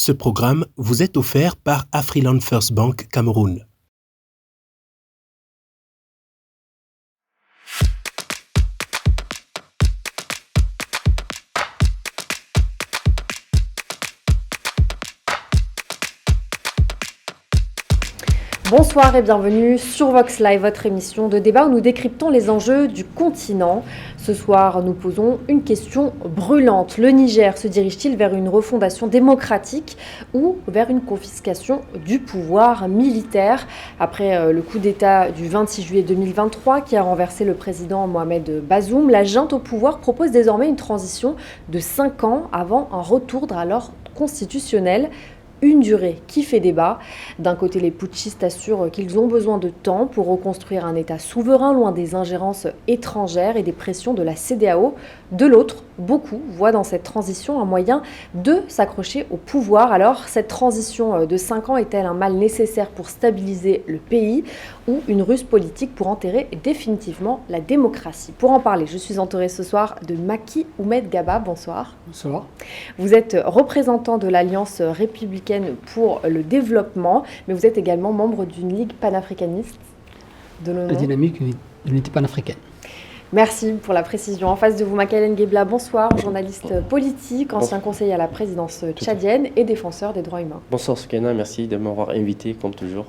Ce programme vous est offert par Afriland First Bank Cameroun. Bonsoir et bienvenue sur Vox Live, votre émission de débat où nous décryptons les enjeux du continent. Ce soir, nous posons une question brûlante. Le Niger se dirige-t-il vers une refondation démocratique ou vers une confiscation du pouvoir militaire ? Après le coup d'État du 26 juillet 2023 qui a renversé le président Mohamed Bazoum, la junte au pouvoir propose désormais une transition de 5 ans avant un retour à l'ordre constitutionnel. Une durée qui fait débat. D'un côté, les putschistes assurent qu'ils ont besoin de temps pour reconstruire un État souverain loin des ingérences étrangères et des pressions de la CEDEAO. De l'autre, beaucoup voient dans cette transition un moyen de s'accrocher au pouvoir. Alors, cette transition de 5 ans est-elle un mal nécessaire pour stabiliser le pays ou une ruse politique pour enterrer définitivement la démocratie ? Pour en parler, je suis entourée ce soir de Macky Oumed Gaba. Bonsoir. Bonsoir. Vous êtes représentant de l'Alliance républicaine pour le développement, mais vous êtes également membre d'une ligue panafricaniste de l'ONU. La dynamique de l'unité panafricaine. Merci pour la précision. En face de vous, Makaëlen Guebla, bonsoir, journaliste politique, ancien conseiller à la présidence tchadienne et défenseur des droits humains. Bonsoir Soukaina, merci de m'avoir invité comme toujours.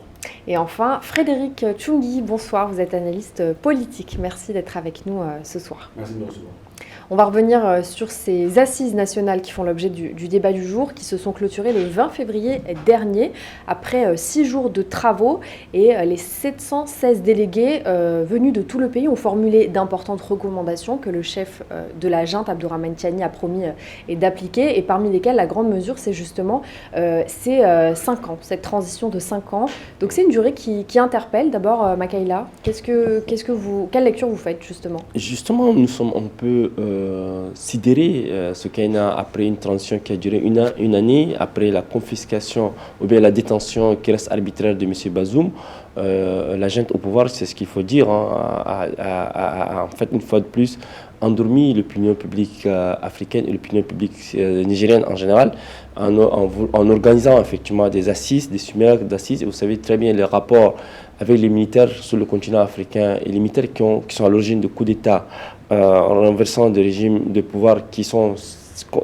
Et enfin, Frédéric Tchoungui, bonsoir, vous êtes analyste politique. Merci d'être avec nous ce soir. Merci de me recevoir. On va revenir sur ces assises nationales qui font l'objet du débat du jour, qui se sont clôturées le 20 février dernier, après 6 jours de travaux. Et les 716 délégués venus de tout le pays ont formulé d'importantes recommandations que le chef de la junte, Abdourahmane Tiani, a promis d'appliquer. Et parmi lesquelles, la grande mesure, c'est justement ces 5 ans, cette transition de 5 ans. Donc c'est une durée qui interpelle. D'abord, Makaïla, quelle lecture vous faites justement ? Justement, nous sommes un peu sidéré ce qu'il y a après une transition qui a duré une année, après la confiscation ou bien la détention qui reste arbitraire de M. Bazoum. La junte au pouvoir, c'est ce qu'il faut dire, en fait, une fois de plus, endormi l'opinion publique africaine et l'opinion publique nigérienne en général, en organisant effectivement des assises, des simulacres d'assises. Et vous savez très bien les rapports avec les militaires sur le continent africain et les militaires qui sont à l'origine de coups d'État en renversant des régimes de pouvoir qui sont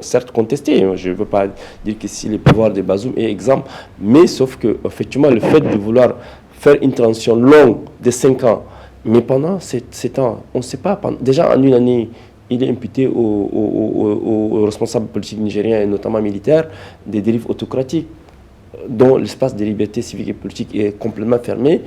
certes contestés. Je ne veux pas dire que si les pouvoirs de Bazoum est exempt, mais sauf que effectivement le fait de vouloir faire une transition longue de 5 ans, mais pendant 7 ans, on ne sait pas, déjà en une année, il est imputé aux responsables politiques nigériens et notamment militaires des dérives autocratiques, dont l'espace des libertés civiques et politiques est complètement fermé.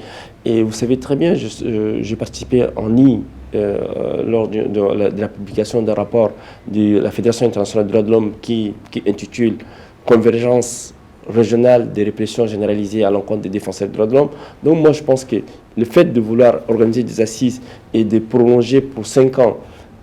Et vous savez très bien, j'ai participé en ligne lors de la publication d'un rapport de la Fédération internationale des droits de l'homme qui intitule « Convergence régionale des répressions généralisées à l'encontre des défenseurs des droits de l'homme ». Donc moi je pense que le fait de vouloir organiser des assises et de prolonger pour 5 ans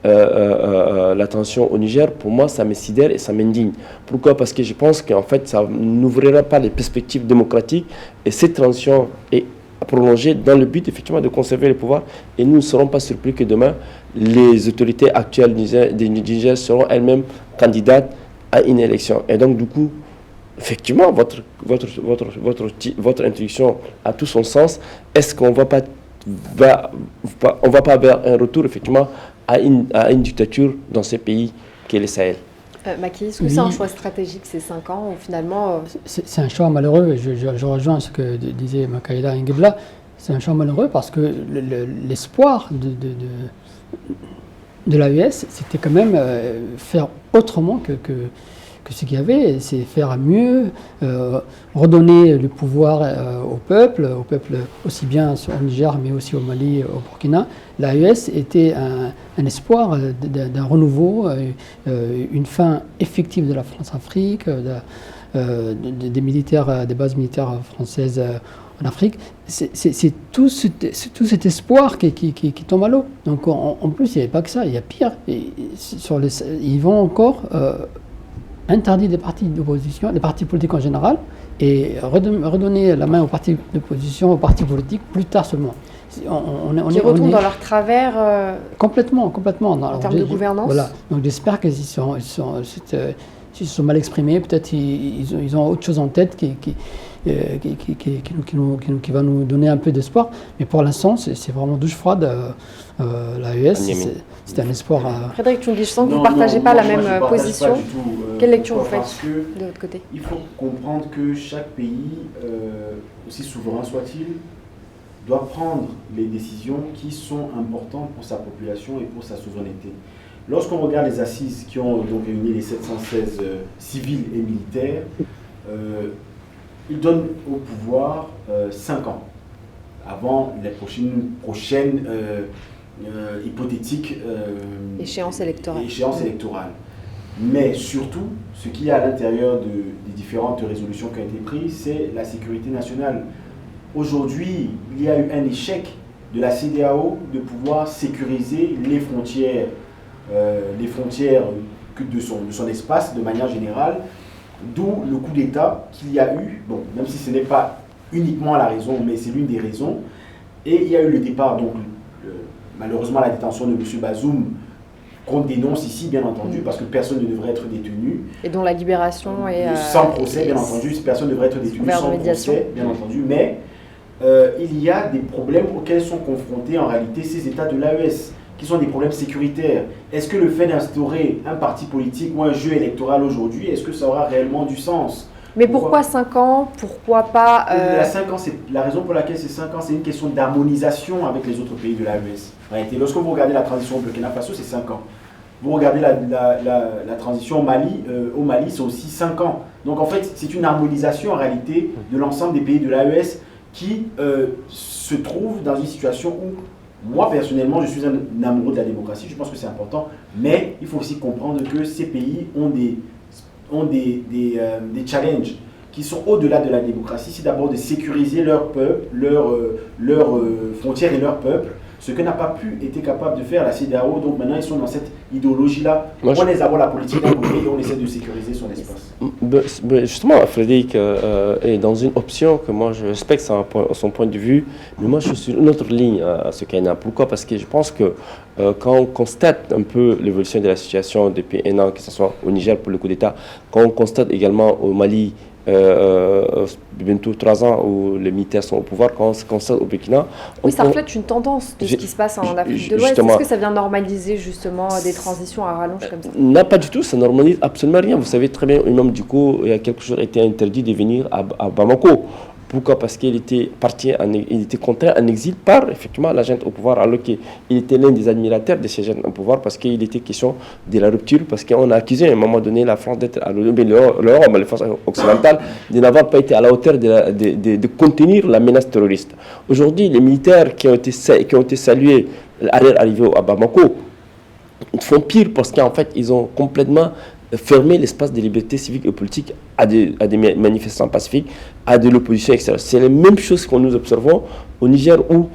la tension au Niger, pour moi, ça me sidère et ça m'indigne. Pourquoi ? Parce que je pense qu'en fait, ça n'ouvrira pas les perspectives démocratiques et cette tension est prolongée dans le but, effectivement, de conserver le pouvoir. Et nous ne serons pas surpris que demain, les autorités actuelles du Niger seront elles-mêmes candidates à une élection. Et donc, du coup, effectivement, votre introduction a tout son sens. Est-ce qu'on ne va pas vers un retour, effectivement, à une dictature dans ce pays qu'est le Sahel? Macky, est-ce que c'est un choix stratégique ces 5 ans ou finalement C'est un choix malheureux. Je rejoins ce que disait Makaïla Ngebla. C'est un choix malheureux parce que l'espoir de l'AES, c'était quand même faire autrement que ce qu'il y avait, c'est faire mieux, redonner le pouvoir au peuple aussi bien au Niger, mais aussi au Mali, au Burkina. L'AES était un espoir d'un renouveau, une fin effective de la France-Afrique, des bases militaires françaises en Afrique. C'est tout cet espoir qui tombe à l'eau. Donc en plus, il n'y avait pas que ça, il y a pire. Ils vont encore interdire des partis d'opposition, des partis politiques en général, et redonner la main aux partis d'opposition, aux partis politiques, plus tard seulement. Qui retombent dans leur travers complètement. en termes de gouvernance. Voilà. Donc j'espère qu'ils s'ils se sont mal exprimés, peut-être ils ont autre chose en tête qui va nous donner un peu d'espoir. Mais pour l'instant, c'est vraiment douche froide. L'AES, c'est un espoir. Frédéric Tchoungui, je sens que vous ne partagez pas la même position. Quelle lecture vous faites de votre côté? Il faut comprendre que chaque pays, aussi souverain soit-il, doit prendre les décisions qui sont importantes pour sa population et pour sa souveraineté. Lorsqu'on regarde les assises qui ont donc réuni les 716 civils et militaires, ils donnent au pouvoir 5 ans avant les prochaines hypothétiques échéances électorales. Mais surtout, ce qu'il y a à l'intérieur des différentes résolutions qui ont été prises, c'est la sécurité nationale. Aujourd'hui, il y a eu un échec de la CEDEAO de pouvoir sécuriser les frontières de son espace de manière générale, d'où le coup d'État qu'il y a eu, bon, même si ce n'est pas uniquement la raison, mais c'est l'une des raisons. Et il y a eu le départ, donc malheureusement la détention de M. Bazoum, qu'on dénonce ici, bien entendu, parce que personne ne devrait être détenu. Et dont la libération est... sans procès, bien entendu, personne ne devrait être détenu sans procès, bien entendu, mais il y a des problèmes auxquels sont confrontés en réalité ces États de l'AES, qui sont des problèmes sécuritaires. Est-ce que le fait d'instaurer un parti politique ou un jeu électoral aujourd'hui, est-ce que ça aura réellement du sens? Mais pourquoi 5 ans? Pourquoi pas... La raison pour laquelle c'est 5 ans, c'est une question d'harmonisation avec les autres pays de l'AES. En réalité, lorsque vous regardez la transition au Burkina Faso, c'est 5 ans. Vous regardez la transition au Mali, c'est aussi 5 ans. Donc en fait, c'est une harmonisation en réalité de l'ensemble des pays de l'AES qui se trouvent dans une situation où, moi personnellement, je suis un amoureux de la démocratie, je pense que c'est important, mais il faut aussi comprendre que ces pays ont des challenges qui sont au-delà de la démocratie. C'est d'abord de sécuriser leur peuple, leurs frontières et leur peuple, ce que n'a pas été capable de faire la CEDEAO. Donc maintenant, ils sont dans cette idéologie-là. On laisse avoir la politique d'un côté et on essaie de sécuriser son espace. Justement, Frédéric est dans une option que moi je respecte son point de vue, mais moi je suis sur une autre ligne à ce Kenya. Pourquoi? Parce que je pense que quand on constate un peu l'évolution de la situation depuis un an, que ce soit au Niger pour le coup d'État, quand on constate également au Mali, bientôt 3 ans où les militaires sont au pouvoir, quand on se constate au Burkina... Oui, ça reflète une tendance de ce qui se passe en Afrique de l'Ouest. Est-ce que ça vient normaliser justement des transitions à rallonge comme ça? Non, pas du tout, ça normalise absolument rien. Vous savez très bien, Imam Dicko, il y a quelques jours, était interdit de venir à Bamako. Pourquoi? Parce qu'il était il était contraint en exil par effectivement la junte au pouvoir, alors qu'il était l'un des admirateurs de ces jeunes au pouvoir, parce qu'il était question de la rupture, parce qu'on a accusé à un moment donné la France d'être à l'Europe, les forces occidentales, de n'avoir pas été à la hauteur de contenir la menace terroriste. Aujourd'hui, les militaires qui ont été salués à leur arrivée à Bamako font pire, parce qu'en fait, ils ont complètement fermer l'espace des libertés civiques et politiques à des manifestants pacifiques, à de l'opposition extérieure. C'est la même chose que nous observons au Niger où,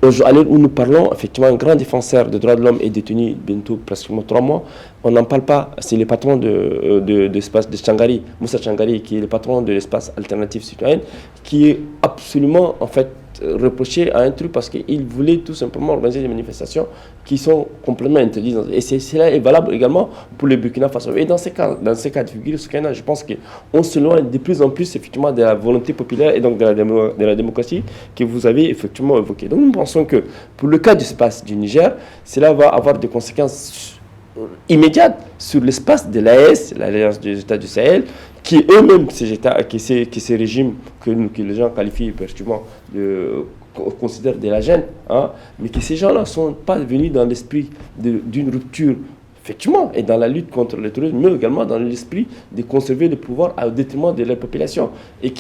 à l'heure où nous parlons, effectivement, un grand défenseur des droits de l'homme est détenu bientôt pratiquement 3 mois. On n'en parle pas. C'est le patron de l'espace de Tchangari, Moussa Tchangari, qui est le patron de l'espace alternatif citoyen, qui est absolument, en fait, reproché à un truc parce qu'il voulait tout simplement organiser des manifestations qui sont complètement interdites. Et cela est valable également pour le Burkina Faso. Et dans ces cas de figure, je pense qu'on s'éloigne de plus en plus effectivement de la volonté populaire et donc de la démocratie que vous avez effectivement évoquée. Donc nous pensons que pour le cas du espace du Niger, cela va avoir des conséquences immédiates sur l'espace de l'AES, l'Alliance des États du Sahel, qui eux-mêmes, ces régimes que les gens qualifient effectivement considèrent de la gêne, hein, mais que ces gens-là ne sont pas venus dans l'esprit d'une rupture, effectivement, et dans la lutte contre le terrorisme, mais également dans l'esprit de conserver le pouvoir au détriment de la population. Et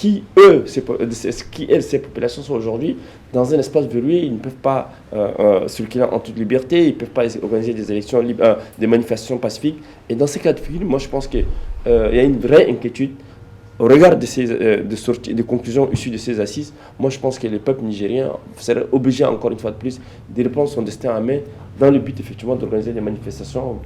ces populations sont aujourd'hui dans un espace verrouillé, ils ne peuvent pas circuler en toute liberté, ils ne peuvent pas organiser des élections libres, des manifestations pacifiques. Et dans ces cas de figure, moi je pense qu'il y a une vraie inquiétude au regard de ces des conclusions issues de ces assises, moi je pense que le peuple nigérien serait obligé encore une fois de plus de reprendre son destin en main dans le but effectivement d'organiser des manifestations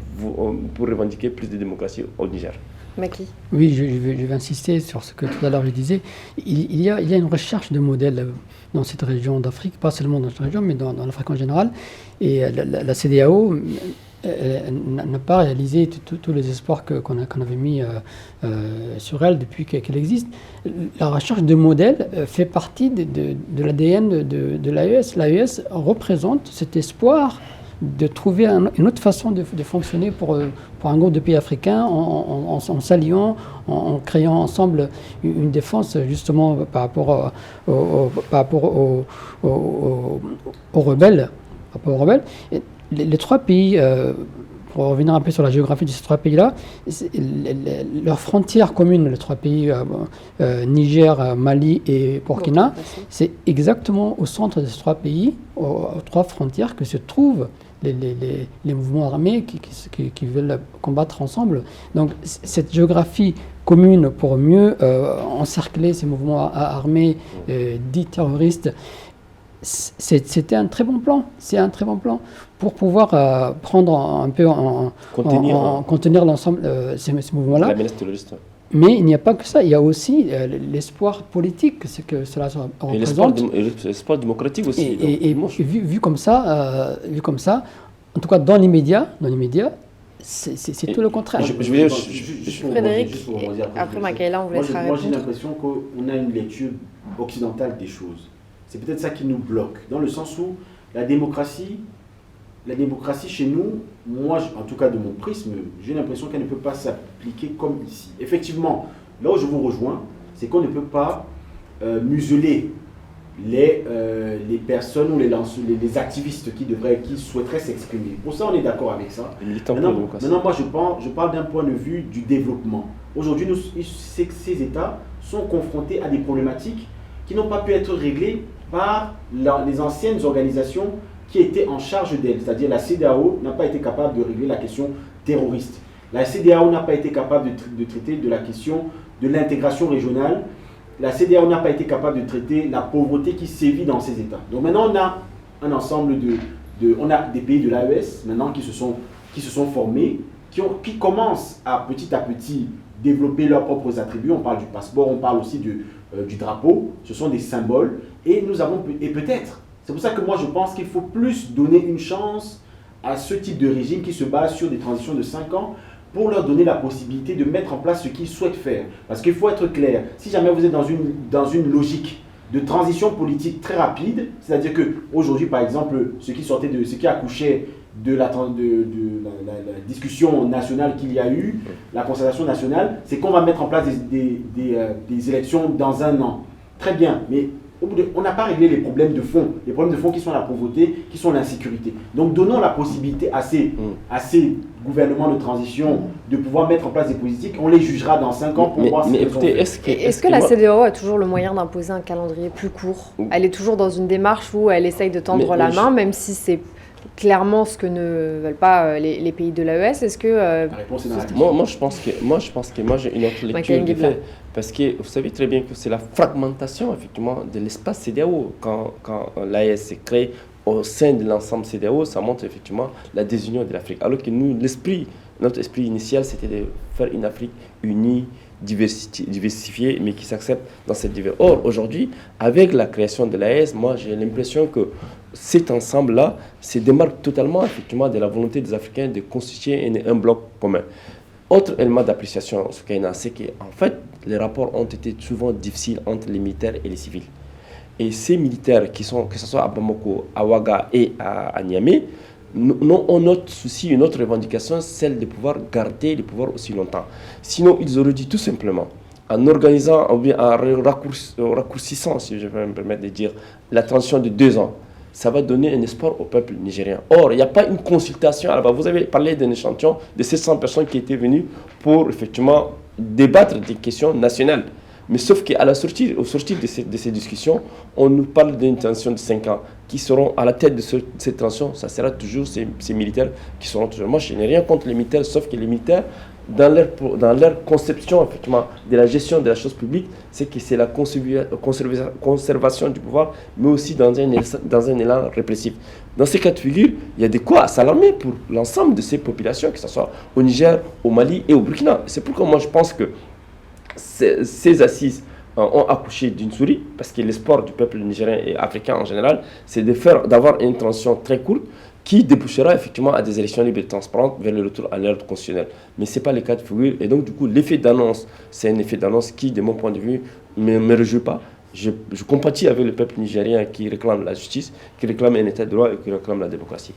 pour revendiquer plus de démocratie au Niger. Maki. Oui, je vais insister sur ce que tout à l'heure je disais. Il y a une recherche de modèles dans cette région d'Afrique, pas seulement dans cette région, mais dans l'Afrique en général. Et la CEDEAO n'a pas réalisé tous les espoirs qu'on avait mis sur elle depuis qu'elle existe. La recherche de modèles fait partie de l'ADN de l'AES. L'AES représente cet espoir de trouver une autre façon de fonctionner pour un groupe de pays africains en s'alliant, en créant ensemble une défense justement par rapport aux rebelles. Et les trois pays, pour revenir un peu sur la géographie de ces trois pays-là, leurs frontières communes, les trois pays, Niger, Mali et Burkina, c'est exactement au centre de ces trois pays, aux trois frontières, que se trouvent les mouvements armés qui veulent combattre ensemble. Donc cette géographie commune pour mieux encercler ces mouvements armés dits terroristes, c'était un très bon plan. C'est un très bon plan pour pouvoir prendre un peu contenir l'ensemble ces mouvements-là. La menace terroriste. Mais il n'y a pas que ça, il y a aussi l'espoir politique, ce que cela représente. Et l'espoir démocratique aussi. Et vu comme ça, en tout cas dans l'immédiat, c'est tout le contraire. Frédéric, après Makaïla, on vous laissera répondre. Moi j'ai l'impression qu'on a une lecture occidentale des choses. C'est peut-être ça qui nous bloque, dans le sens où la démocratie chez nous, moi, en tout cas de mon prisme, j'ai l'impression qu'elle ne peut pas s'appliquer comme ici. Effectivement, là où je vous rejoins, c'est qu'on ne peut pas museler les personnes ou les activistes qui souhaiteraient s'exprimer. Pour ça, on est d'accord avec ça. Maintenant, moi, je parle d'un point de vue du développement. Aujourd'hui, ces États sont confrontés à des problématiques qui n'ont pas pu être réglées par les anciennes organisations qui étaient en charge d'elles. C'est-à-dire la CEDEAO n'a pas été capable de régler la question terroriste. La CEDEAO n'a pas été capable de traiter de la question de l'intégration régionale. La CEDEAO n'a pas été capable de traiter la pauvreté qui sévit dans ces États. Donc maintenant, on a un ensemble on a des pays de l'AES maintenant qui se sont formés, qui commencent à petit développer leurs propres attributs. On parle du passeport, on parle aussi du drapeau. Ce sont des symboles. Et peut-être, c'est pour ça que moi je pense qu'il faut plus donner une chance à ce type de régime qui se base sur des transitions de 5 ans pour leur donner la possibilité de mettre en place ce qu'ils souhaitent faire. Parce qu'il faut être clair, si jamais vous êtes dans une logique de transition politique très rapide, c'est-à-dire qu'aujourd'hui par exemple, ce qui accouchait de la discussion nationale qu'il y a eu, la concertation nationale, c'est qu'on va mettre en place des élections dans 1 an. Très bien, mais on n'a pas réglé les problèmes de fond. Les problèmes de fond qui sont la pauvreté, qui sont l'insécurité. Donc donnons la possibilité à ces gouvernements de transition de pouvoir mettre en place des politiques. On les jugera dans 5 ans pour voir si est-ce que la CEDEAO a toujours le moyen d'imposer un calendrier plus court? Elle est toujours dans une démarche où elle essaye de tendre la main, même si c'est clairement ce que ne veulent pas les pays de l'AES. Est-ce que la réponse est dans la question. Moi, j'ai une autre lecture du fait. Parce que vous savez très bien que c'est la fragmentation effectivement de l'espace CEDEAO. Quand l'AES s'est créé au sein de l'ensemble CEDEAO, ça montre effectivement la désunion de l'Afrique. Alors que nous, notre esprit initial, c'était de faire une Afrique unie, diversifiée, mais qui s'accepte dans cette diversité. Or, aujourd'hui, avec la création de l'AES, moi, j'ai l'impression que cet ensemble-là se démarque totalement effectivement de la volonté des Africains de constituer un bloc commun. Autre élément d'appréciation, c'est qu'en fait, les rapports ont été souvent difficiles entre les militaires et les civils. Et ces militaires, que ce soit à Bamako, à Ouaga et à Niamey, ont notre souci, une autre revendication, celle de pouvoir garder le pouvoir aussi longtemps. Sinon, ils auraient dit tout simplement, en organisant, ou bien en raccourcissant, si je peux me permettre de dire, la transition de 2 ans, ça va donner un espoir au peuple nigérien. Or, il n'y a pas une consultation. Alors, vous avez parlé d'un échantillon de 700 personnes qui étaient venues pour effectivement débattre des questions nationales. Mais sauf qu'au sortir de ces discussions, on nous parle d'une transition de 5 ans qui seront à la tête de cette transition. Ça sera toujours ces militaires qui seront toujours. Moi, je n'ai rien contre les militaires, sauf que les militaires dans leur conception effectivement de la gestion de la chose publique, c'est que c'est la conservation du pouvoir, mais aussi dans un élan répressif. Dans ces cas de figure, il y a de quoi s'alarmer pour l'ensemble de ces populations, que ce soit au Niger, au Mali et au Burkina. C'est pourquoi moi je pense que ces assises ont accouché d'une souris, parce que l'espoir du peuple nigérien et africain en général, c'est d'avoir une transition très courte qui débouchera effectivement à des élections libres et transparentes vers le retour à l'ordre constitutionnel. Mais ce n'est pas le cas de figure. Et donc, du coup, l'effet d'annonce, c'est un effet d'annonce qui, de mon point de vue, ne me réjouit pas. Je compatis avec le peuple nigérien qui réclame la justice, qui réclame un état de droit et qui réclame la démocratie.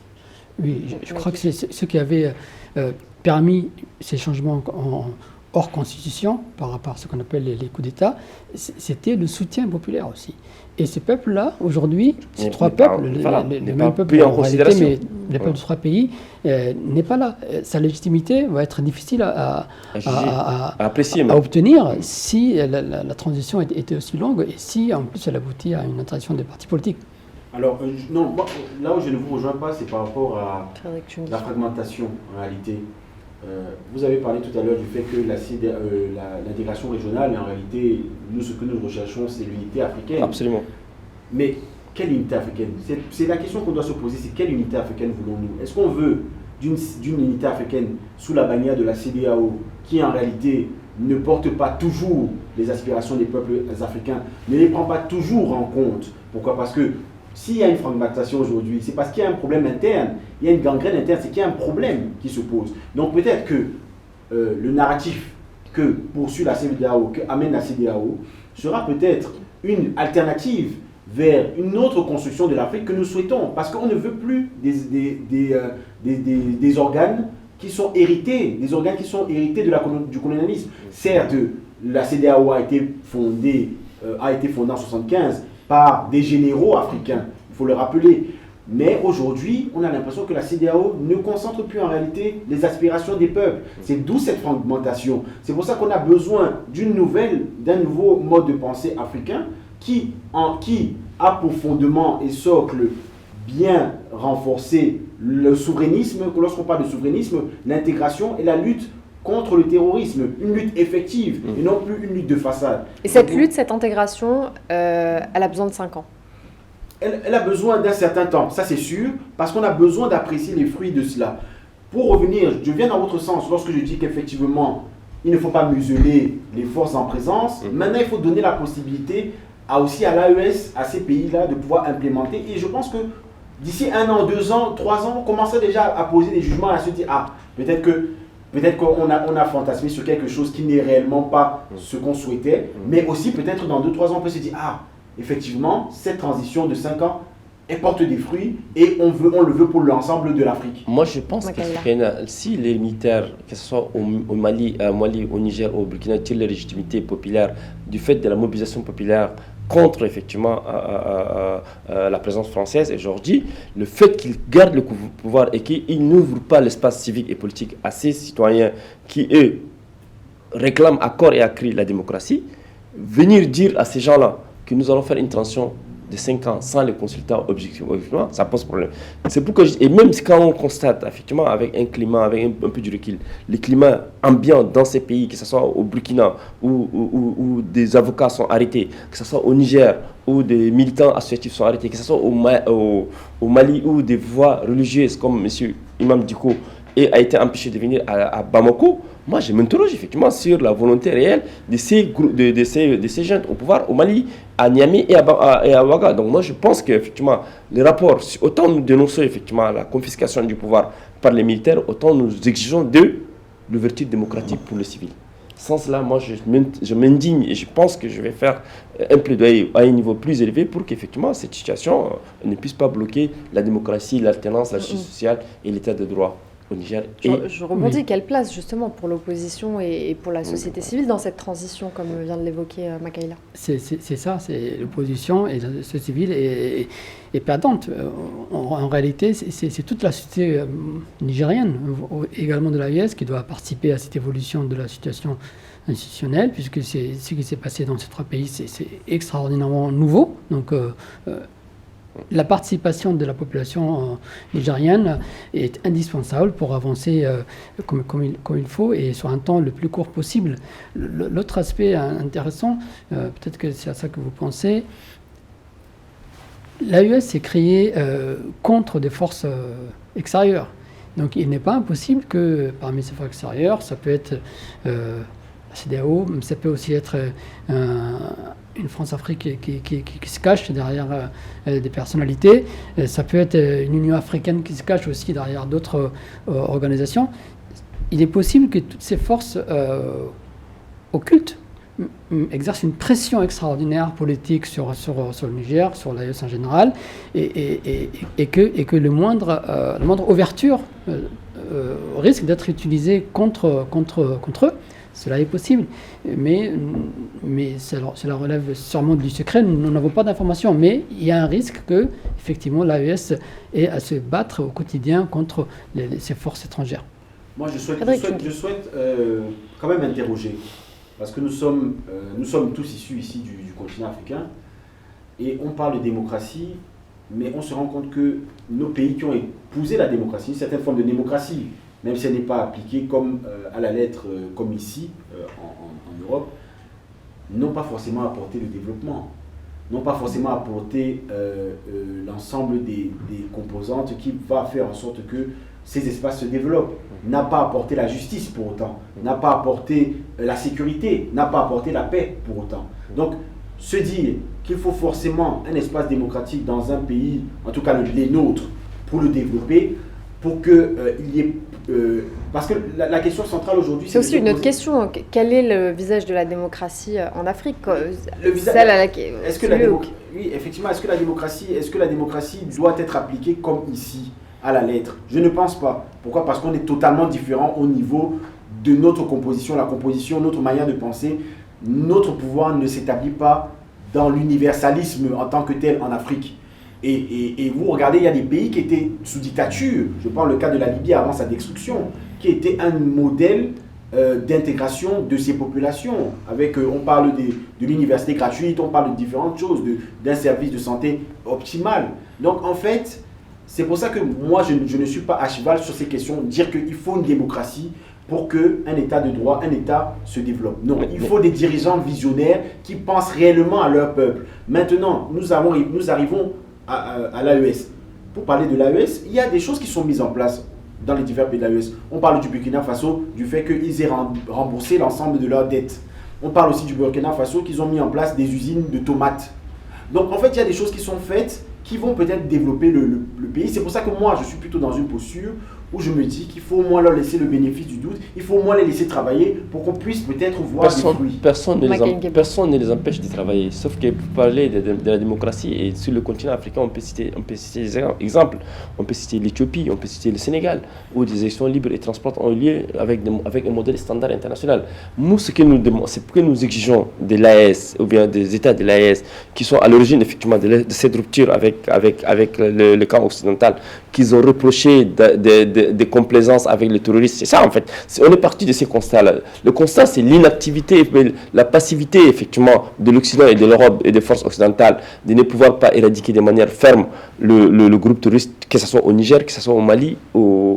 Oui, je crois que c'est ce qui avait permis ces changements hors constitution par rapport à ce qu'on appelle les coups d'État, c'était le soutien populaire aussi. Et ces peuples-là, aujourd'hui, ces trois peuples, le même peuple en réalité, mais les peuples de trois pays, n'est pas là. Sa légitimité va être difficile à obtenir si la transition était aussi longue et si en plus elle aboutit à une interaction des partis politiques. Alors, non, moi, là où je ne vous rejoins pas, c'est par rapport à la fragmentation en réalité. Vous avez parlé tout à l'heure du fait que l'intégration régionale, en réalité, nous, ce que nous recherchons, c'est l'unité africaine. Absolument. Mais quelle unité africaine? C'est la question qu'on doit se poser, c'est quelle unité africaine voulons-nous? Est-ce qu'on veut d'une unité africaine sous la bannière de la CEDEAO, qui en réalité ne porte pas toujours les aspirations des peuples africains, ne les prend pas toujours en compte? Pourquoi? Parce que s'il y a une fragmentation aujourd'hui, c'est parce qu'il y a un problème interne, il y a une gangrène interne, c'est qu'il y a un problème qui se pose. Donc peut-être que le narratif que poursuit la CEDEAO, que amène la CEDEAO, sera peut-être une alternative vers une autre construction de l'Afrique que nous souhaitons. Parce qu'on ne veut plus des organes qui sont hérités, du colonialisme. Certes, la CEDEAO a été fondée en 1975 par des généraux africains, il faut le rappeler. Mais aujourd'hui, on a l'impression que la CEDEAO ne concentre plus en réalité les aspirations des peuples. C'est d'où cette fragmentation. C'est pour ça qu'on a besoin d'un nouveau mode de pensée africain qui a pour fondement et socle bien renforcer le souverainisme. Lorsqu'on parle de souverainisme, l'intégration et la lutte contre le terrorisme, une lutte effective et non plus une lutte de façade. Et cette lutte, cette intégration, elle a besoin de 5 ans. Elle a besoin d'un certain temps, ça c'est sûr, parce qu'on a besoin d'apprécier les fruits de cela. Pour revenir, je viens dans votre sens lorsque je dis qu'effectivement, il ne faut pas museler les forces en présence. Maintenant, il faut donner la possibilité aussi à l'AES, à ces pays-là, de pouvoir implémenter. Et je pense que d'ici 1 an, 2 ans, 3 ans, on commencerait déjà à poser des jugements et à se dire, peut-être qu'on a fantasmé sur quelque chose qui n'est réellement pas ce qu'on souhaitait, mais aussi peut-être dans 2-3 ans, on peut se dire, effectivement, cette transition de 5 ans, elle porte des fruits et on le veut pour l'ensemble de l'Afrique. Moi, je pense que si les militaires, que ce soit au Mali, au Niger, au Burkina, tirent la légitimité populaire du fait de la mobilisation populaire contre effectivement la présence française aujourd'hui, le fait qu'ils gardent le pouvoir et qu'ils n'ouvrent pas l'espace civique et politique à ces citoyens qui, eux, réclament à corps et à cri la démocratie, venir dire à ces gens-là que nous allons faire une transition de 5 ans sans les consultants objectivement, ça pose problème. C'est pourquoi, et même quand on constate effectivement avec un climat, avec un peu du recul, le climat ambiant dans ces pays, que ce soit au Burkina où des avocats sont arrêtés, que ce soit au Niger où des militants associatifs sont arrêtés, que ce soit au Mali où des voix religieuses comme M. Imam Dicko a été empêché de venir à Bamako, moi je m'interroge effectivement sur la volonté réelle de ces jeunes au pouvoir au Mali, à Niamey et à Ouaga. Donc moi je pense qu'effectivement les rapports, autant nous dénonçons effectivement la confiscation du pouvoir par les militaires, autant nous exigeons de l'ouverture démocratique pour les civils. Sans cela, moi je m'indigne et je pense que je vais faire un plaidoyer à un niveau plus élevé pour qu'effectivement cette situation ne puisse pas bloquer la démocratie, l'alternance, la justice sociale et l'état de droit au Niger. Je rebondis, quelle place justement pour l'opposition et pour la société civile dans cette transition, comme vient de l'évoquer Makaïla? C'est ça, c'est l'opposition et la société civile est perdante. En réalité, c'est toute la société nigérienne, également de l'AES, qui doit participer à cette évolution de la situation institutionnelle, puisque ce qui s'est passé dans ces 3 pays, c'est extraordinairement nouveau. Donc, la participation de la population nigérienne est indispensable pour avancer comme il faut et sur un temps le plus court possible. L'autre aspect intéressant, peut-être que c'est à ça que vous pensez, l'AES est créée contre des forces extérieures. Donc il n'est pas impossible que parmi ces forces extérieures, ça peut être la CEDEAO, mais ça peut aussi être une France-Afrique qui se cache derrière des personnalités. Ça peut être une Union africaine qui se cache aussi derrière d'autres organisations. Il est possible que toutes ces forces occultes exercent une pression extraordinaire politique sur le Niger, sur l'AES en général, et que la moindre ouverture risque d'être utilisée contre eux. Cela est possible, mais cela relève sûrement du secret, nous n'avons pas d'informations, mais il y a un risque que, effectivement, l'AES ait à se battre au quotidien contre ces forces étrangères. Moi, je souhaite quand même interroger, parce que nous sommes tous issus ici du continent africain, et on parle de démocratie, mais on se rend compte que nos pays qui ont épousé la démocratie, une certaine forme de démocratie, même si elle n'est pas appliquée comme à la lettre, comme ici, en Europe, n'ont pas forcément apporté le développement, n'ont pas forcément apporté l'ensemble des composantes qui va faire en sorte que ces espaces se développent, n'a pas apporté la justice pour autant, n'a pas apporté la sécurité, n'a pas apporté la paix pour autant. Donc, se dire qu'il faut forcément un espace démocratique dans un pays, en tout cas les nôtres, pour le développer, pour qu'il y ait... parce que la question centrale aujourd'hui... C'est aussi une autre question. Quel est le visage de la démocratie en Afrique? Le visage... Celle à laquelle... Oui, effectivement, est-ce que la démocratie doit être appliquée comme ici, à la lettre? Je ne pense pas. Pourquoi? Parce qu'on est totalement différents au niveau de notre composition, notre manière de penser. Notre pouvoir ne s'établit pas dans l'universalisme en tant que tel en Afrique. Et vous regardez, il y a des pays qui étaient sous dictature. Je prends le cas de la Libye avant sa destruction, qui était un modèle d'intégration de ces populations. On parle de l'université gratuite, on parle de différentes choses, d'un service de santé optimal. Donc en fait, c'est pour ça que moi, je ne suis pas à cheval sur ces questions, dire qu'il faut une démocratie pour qu'un État de droit, un État se développe. Non, il faut des dirigeants visionnaires qui pensent réellement à leur peuple. Maintenant, nous arrivons à l'AES. Pour parler de l'AES, il y a des choses qui sont mises en place dans les divers pays de l'AES. On parle du Burkina Faso, du fait qu'ils aient remboursé l'ensemble de leurs dettes. On parle aussi du Burkina Faso qu'ils ont mis en place des usines de tomates. Donc en fait, il y a des choses qui sont faites qui vont peut-être développer le pays. C'est pour ça que moi, je suis plutôt dans une posture où je me dis qu'il faut au moins leur laisser le bénéfice du doute, il faut au moins les laisser travailler pour qu'on puisse peut-être voir des fruits. Personne ne les empêche de travailler, sauf que pour parler de la démocratie, et sur le continent africain, on peut citer des exemples. On peut citer l'Éthiopie, on peut citer le Sénégal, où des élections libres et transparentes ont eu lieu avec un modèle standard international. Nous, c'est que nous exigeons de l'AES, ou bien des États de l'AES, qui sont à l'origine effectivement de cette rupture avec le camp occidental, qu'ils ont reproché des complaisances avec les terroristes. C'est ça en fait. On est parti de ces constats-là. Le constat, c'est l'inactivité, la passivité effectivement de l'Occident et de l'Europe et des forces occidentales de ne pouvoir pas éradiquer de manière ferme le groupe terroriste, que ce soit au Niger, que ce soit au Mali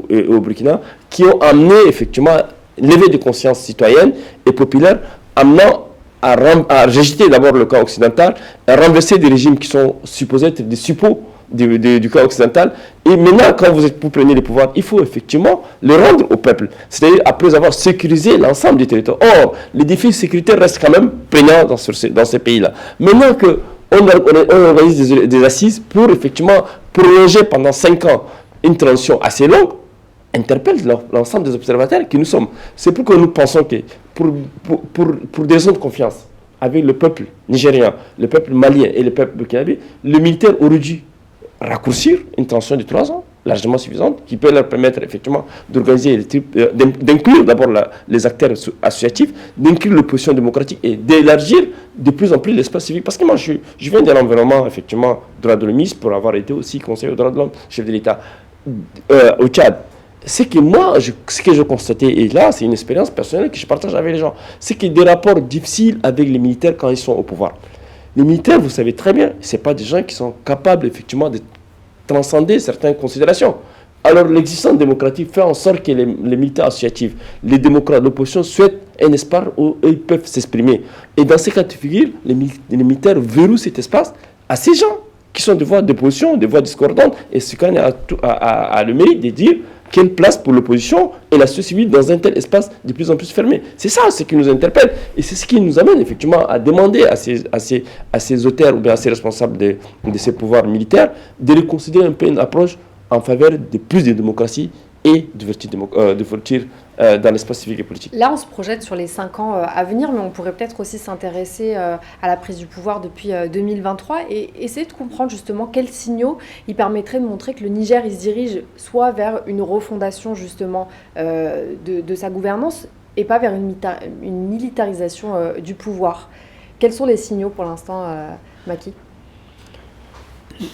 et au Burkina, qui ont amené effectivement l'éveil de conscience citoyenne et populaire, amenant à rejeter d'abord le camp occidental, à renverser des régimes qui sont supposés être des suppôts du camp occidental. Et maintenant, quand vous prenez le pouvoir, il faut effectivement le rendre au peuple. C'est-à-dire après avoir sécurisé l'ensemble du territoire. Or, les défis sécuritaires restent quand même prégnants dans ces pays-là. Maintenant qu'on organise des assises pour effectivement prolonger pendant 5 ans une transition assez longue, interpelle l'ensemble des observateurs que nous sommes. C'est pourquoi nous pensons que pour des raisons de confiance avec le peuple nigérien, le peuple malien et le peuple burkinabé, le militaire aurait dû raccourcir une transition de 3 ans, largement suffisante, qui peut leur permettre effectivement d'organiser, d'inclure d'abord les acteurs associatifs, d'inclure l'opposition démocratique et d'élargir de plus en plus l'espace civique. Parce que moi, je viens de l'environnement, effectivement, droit de l'homme, pour avoir été aussi conseiller aux droits de l'homme, chef de l'État au Tchad. C'est que moi, ce que je constatais, et là, c'est une expérience personnelle que je partage avec les gens, c'est qu'il y a des rapports difficiles avec les militaires quand ils sont au pouvoir. Les militaires, vous savez très bien, ce n'est pas des gens qui sont capables effectivement de transcender certaines considérations. Alors l'existence démocratique fait en sorte que les militaires associatifs, les démocrates, l'opposition souhaitent un espace où ils peuvent s'exprimer. Et dans ces cas de figure, les militaires verrouillent cet espace à ces gens qui sont des voix d'opposition, des voix discordantes. Et ce qu'on a le mérite de dire quelle place pour l'opposition et la société civile dans un tel espace de plus en plus fermé. C'est ça ce qui nous interpelle. Et c'est ce qui nous amène effectivement à demander à ces auteurs ou bien à ces responsables de ces pouvoirs militaires de reconsidérer un peu une approche en faveur de plus de démocratie et d'ouverture dans l'espace civique et politique. Là, on se projette sur les 5 ans à venir, mais on pourrait peut-être aussi s'intéresser à la prise du pouvoir depuis 2023 et essayer de comprendre justement quels signaux il permettrait de montrer que le Niger il se dirige soit vers une refondation justement de sa gouvernance et pas vers une militarisation du pouvoir. Quels sont les signaux pour l'instant, Macky ?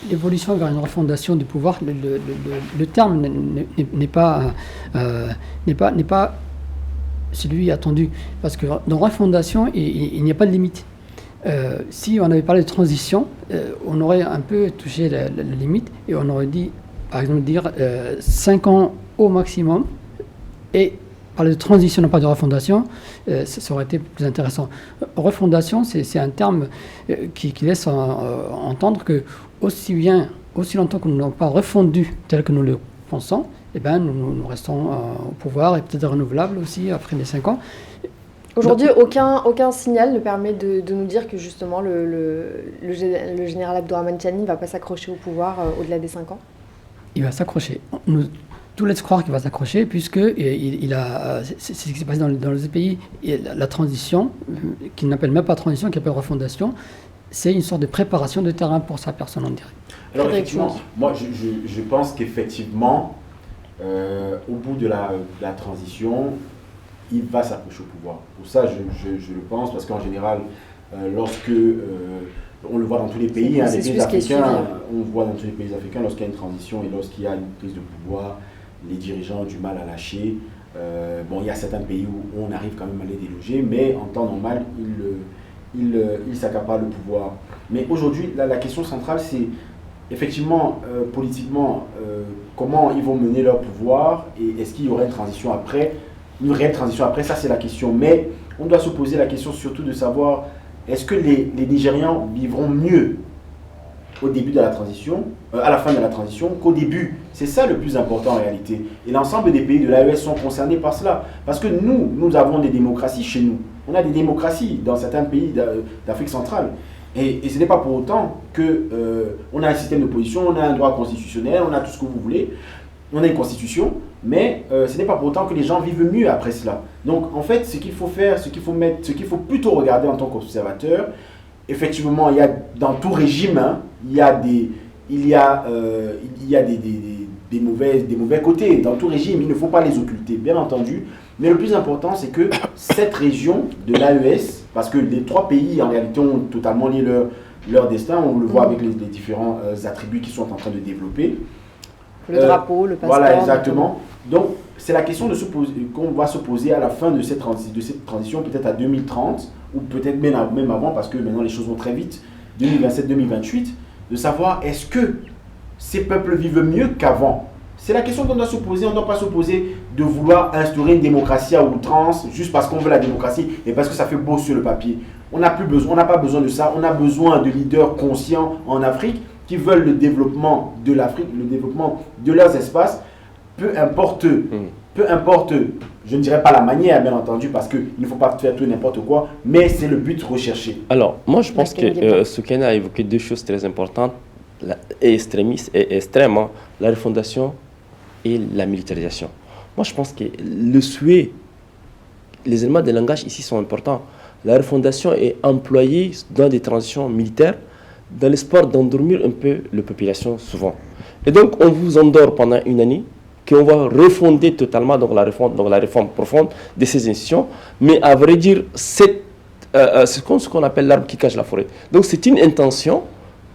L'évolution vers une refondation du pouvoir, le terme n'est pas celui attendu. Parce que dans refondation, il n'y a pas de limite. Si on avait parlé de transition, on aurait un peu touché la limite et on aurait dit, par exemple, 5 ans au maximum. Et parler de transition, non pas de refondation, ça aurait été plus intéressant. Refondation, c'est un terme qui laisse entendre que aussi longtemps que nous n'avons pas refondu tel que nous le pensons, eh ben, nous restons au pouvoir et peut-être renouvelable aussi après les 5 ans. Aujourd'hui, aucun signal ne permet de nous dire que justement le général Abdourahmane Tiani ne va pas s'accrocher au pouvoir au-delà des 5 ans. Il va s'accrocher. Tout laisse croire qu'il va s'accrocher puisque c'est ce qui s'est passé dans les pays. La transition, qu'il n'appelle même pas transition, qu'il appelle refondation, c'est une sorte de préparation de terrain pour sa personne, on dirait. Alors effectivement, moi je pense qu'effectivement, au bout de la transition, il va s'approcher au pouvoir. Pour ça, je le pense, parce qu'en général, lorsque, on le voit dans tous les pays, les pays africains, on voit dans tous les pays africains, lorsqu'il y a une transition et lorsqu'il y a une prise de pouvoir, les dirigeants ont du mal à lâcher. Il y a certains pays où on arrive quand même à les déloger, mais en temps normal, ils s'accaparent le pouvoir. Mais aujourd'hui, la question centrale, c'est effectivement, politiquement, comment ils vont mener leur pouvoir et est-ce qu'il y aurait une transition après, une réelle transition après, ça c'est la question. Mais on doit se poser la question surtout de savoir, est-ce que les Nigérians vivront mieux au début de la transition, à la fin de la transition, qu'au début? C'est ça le plus important en réalité. Et l'ensemble des pays de l'AES sont concernés par cela. Parce que nous avons des démocraties chez nous. On a des démocraties dans certains pays d'Afrique centrale. Et ce n'est pas pour autant qu'on a un système d'opposition, on a un droit constitutionnel, on a tout ce que vous voulez, on a une constitution, mais ce n'est pas pour autant que les gens vivent mieux après cela. Donc en fait, ce qu'il faut faire, ce qu'il faut plutôt regarder en tant qu'observateur, effectivement, il y a dans tout régime, il y a des mauvais côtés. Dans tout régime, il ne faut pas les occulter, bien entendu. Mais le plus important, c'est que cette région de l'AES, parce que les 3 pays en réalité ont totalement lié leur destin, on le voit avec les différents attributs qu'ils sont en train de développer. Le drapeau, le passeport. Voilà, exactement. Donc, c'est la question qu'on va se poser à la fin de cette transition, peut-être à 2030, ou peut-être même avant, parce que maintenant les choses vont très vite, 2027-2028, de savoir est-ce que ces peuples vivent mieux qu'avant. C'est la question qu'on doit se poser. On ne doit pas se poser de vouloir instaurer une démocratie à outrance, juste parce qu'on veut la démocratie et parce que ça fait beau sur le papier. On n'a pas besoin de ça. On a besoin de leaders conscients en Afrique qui veulent le développement de l'Afrique, le développement de leurs espaces, peu importe, je ne dirais pas la manière, bien entendu, parce qu'il ne faut pas faire tout et n'importe quoi, mais c'est le but recherché. Alors, moi je pense que Soukaina a évoqué 2 choses très importantes, et extrêmement, la refondation et la militarisation. Moi je pense que le souhait, les éléments de langage ici sont importants. La refondation est employée dans des transitions militaires, dans l'espoir d'endormir un peu la population souvent. Et donc on vous endort pendant une année, qu'on va refonder totalement donc la réforme profonde de ces institutions, mais à vrai dire, c'est ce qu'on appelle l'arbre qui cache la forêt. Donc c'est une intention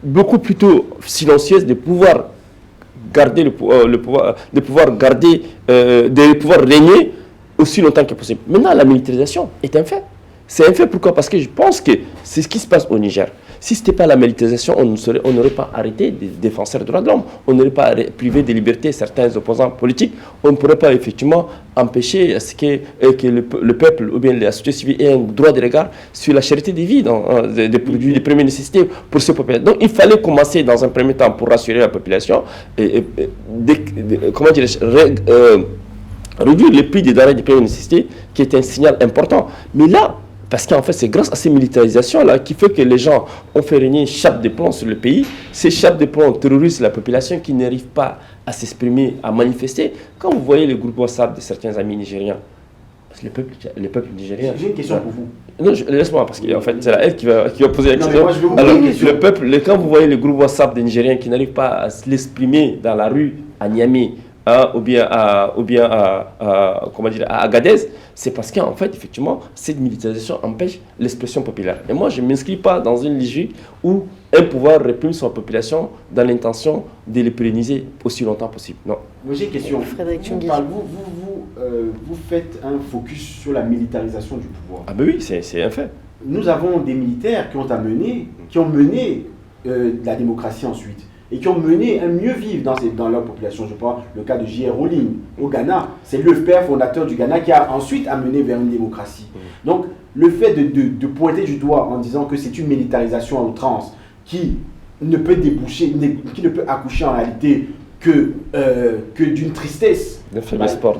beaucoup plutôt silencieuse de pouvoir garder de pouvoir régner aussi longtemps que possible. Maintenant, la militarisation est un fait. C'est un fait, pourquoi? Parce que je pense que c'est ce qui se passe au Niger. Si ce n'était pas la militarisation, on n'aurait pas arrêté des défenseurs des droits de l'homme, on n'aurait pas privé de liberté certains opposants politiques, on ne pourrait pas effectivement empêcher que le peuple ou bien la société civile ait un droit de regard sur la cherté des vies, des produits de première nécessité pour ces populations. Donc il fallait commencer dans un premier temps pour rassurer la population comment dirais-je, réduire les prix des denrées de première nécessité, qui est un signal important. Mais là, parce qu'en fait, c'est grâce à ces militarisations-là qui fait que les gens ont fait régner une chape de plomb sur le pays. Ces chapes de plomb terrorisent la population qui n'arrive pas à s'exprimer, à manifester. Quand vous voyez les groupes WhatsApp de certains amis nigériens, parce que le peuple nigérien... J'ai une question pour vous. Non, laisse-moi, parce qu'en fait, c'est elle qui va poser la question. Moi, je vais vous Alors, poser une question. le peuple, quand vous voyez les groupes WhatsApp des Nigériens qui n'arrivent pas à l'exprimer dans la rue, à Niamey, ou bien à Agadez, c'est parce qu'en fait, effectivement, cette militarisation empêche l'expression populaire. Et moi, je ne m'inscris pas dans une logique où un pouvoir réprime sa population dans l'intention de les pérenniser aussi longtemps possible. Non. Moi, j'ai une question. Frédéric Tchungui. Vous faites un focus sur la militarisation du pouvoir. Ah ben oui, c'est un fait. Nous avons des militaires qui ont mené la démocratie ensuite, et qui ont mené un mieux vivre dans leur population. Je prends le cas de J.R. Rowling au Ghana. C'est le père fondateur du Ghana qui a ensuite amené vers une démocratie. Donc, le fait de pointer du doigt en disant que c'est une militarisation à outrance qui ne peut déboucher, qui ne peut accoucher en réalité que d'une tristesse. D'un faible espoir.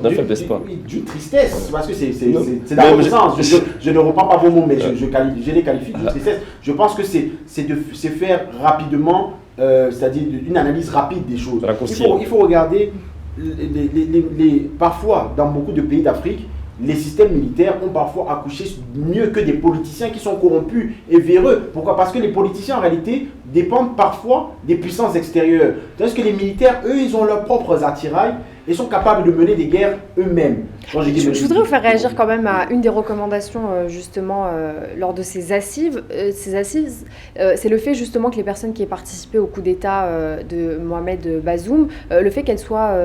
D'une tristesse, parce que c'est dans le sens. Je ne reprends pas vos mots, mais je les qualifie d'une tristesse. Je pense que c'est faire rapidement, c'est-à-dire une analyse rapide des choses. Il faut regarder, parfois, dans beaucoup de pays d'Afrique, les systèmes militaires ont parfois accouché mieux que des politiciens qui sont corrompus et véreux. Pourquoi? Parce que les politiciens, en réalité, dépendent parfois des puissances extérieures. Tandis que les militaires, eux, ils ont leurs propres attirails et sont capables de mener des guerres eux-mêmes. Je voudrais vous faire réagir quand même à une des recommandations justement lors de ces assises. C'est le fait justement que les personnes qui aient participé au coup d'État de Mohamed Bazoum, le fait qu'elles soient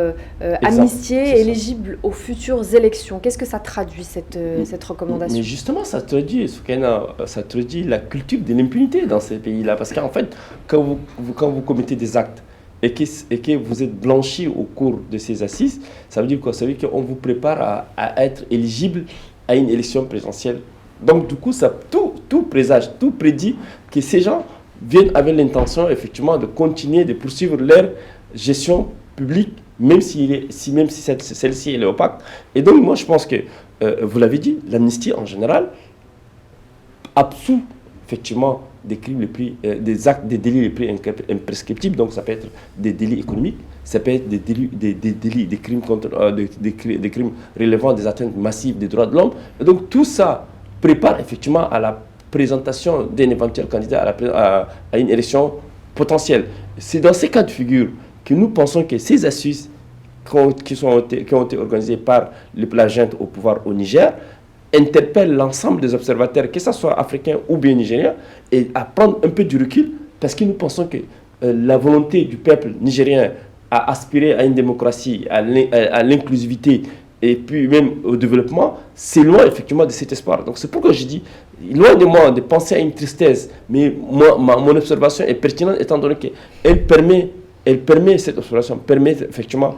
amnistiées, éligibles aux futures élections. Qu'est-ce que ça traduit cette recommandation? Mais justement, ça traduit la culture de l'impunité dans ces pays-là. Parce qu'en fait, quand vous commettez des actes, et que vous êtes blanchi au cours de ces assises, ça veut dire quoi? Ça veut dire qu'on vous prépare à être éligible à une élection présidentielle. Donc du coup, ça tout présage, tout prédit que ces gens viennent avec l'intention effectivement de continuer, de poursuivre leur gestion publique, même si celle-ci est opaque. Et donc moi je pense que, vous l'avez dit, l'amnistie en général absout effectivement des crimes des délits les plus imprescriptibles. Donc ça peut être des délits économiques, ça peut être des crimes des crimes relevant des atteintes massives des droits de l'homme. Et donc tout ça prépare effectivement à la présentation d'un éventuel candidat à une élection potentielle. C'est dans ces cas de figure que nous pensons que ces assises qui ont été organisées par la junte au pouvoir au Niger interpelle l'ensemble des observateurs, que ce soit africains ou bien nigériens, et à prendre un peu du recul, parce que nous pensons que la volonté du peuple nigérien à aspirer à une démocratie, à l'inclusivité, et puis même au développement, c'est loin effectivement de cet espoir. Donc c'est pourquoi je dis, loin de moi de penser à une tristesse, mais mon observation est pertinente étant donné qu'elle permet, cette observation permet effectivement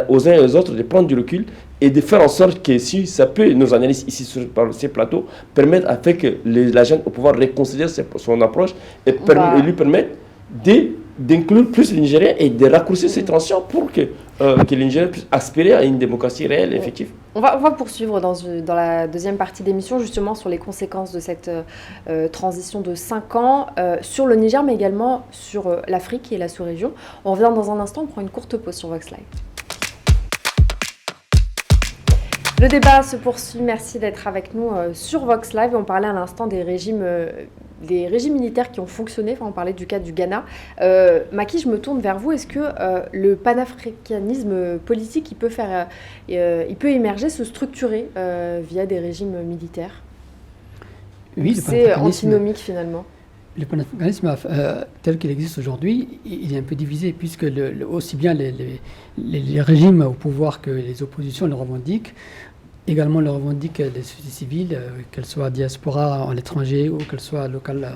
aux uns et aux autres de prendre du recul et de faire en sorte que si ça peut, nos analyses ici sur ces plateaux, permettre à fait que la gente au pouvoir réconsidère son approche et lui permettre d'inclure plus les Nigériens et de raccourcir ces tensions pour que les Nigériens puissent aspirer à une démocratie réelle et effective. On va poursuivre dans la deuxième partie d'émission justement sur les conséquences de cette transition de 5 ans sur le Niger mais également sur l'Afrique et la sous-région. On revient dans un instant, on prend une courte pause sur Vox Live. Le débat se poursuit, merci d'être avec nous sur Vox Live. On parlait à l'instant des régimes militaires qui ont fonctionné, enfin, on parlait du cas du Ghana. Maki, je me tourne vers vous, est-ce que le panafricanisme politique, il peut émerger, se structurer via des régimes militaires? Oui, c'est antinomique finalement. Le panafricanisme tel qu'il existe aujourd'hui, il est un peu divisé puisque aussi bien les régimes au pouvoir que les oppositions le revendiquent également le revendiquent les sociétés civiles, qu'elles soient diaspora à l'étranger ou qu'elles soient locales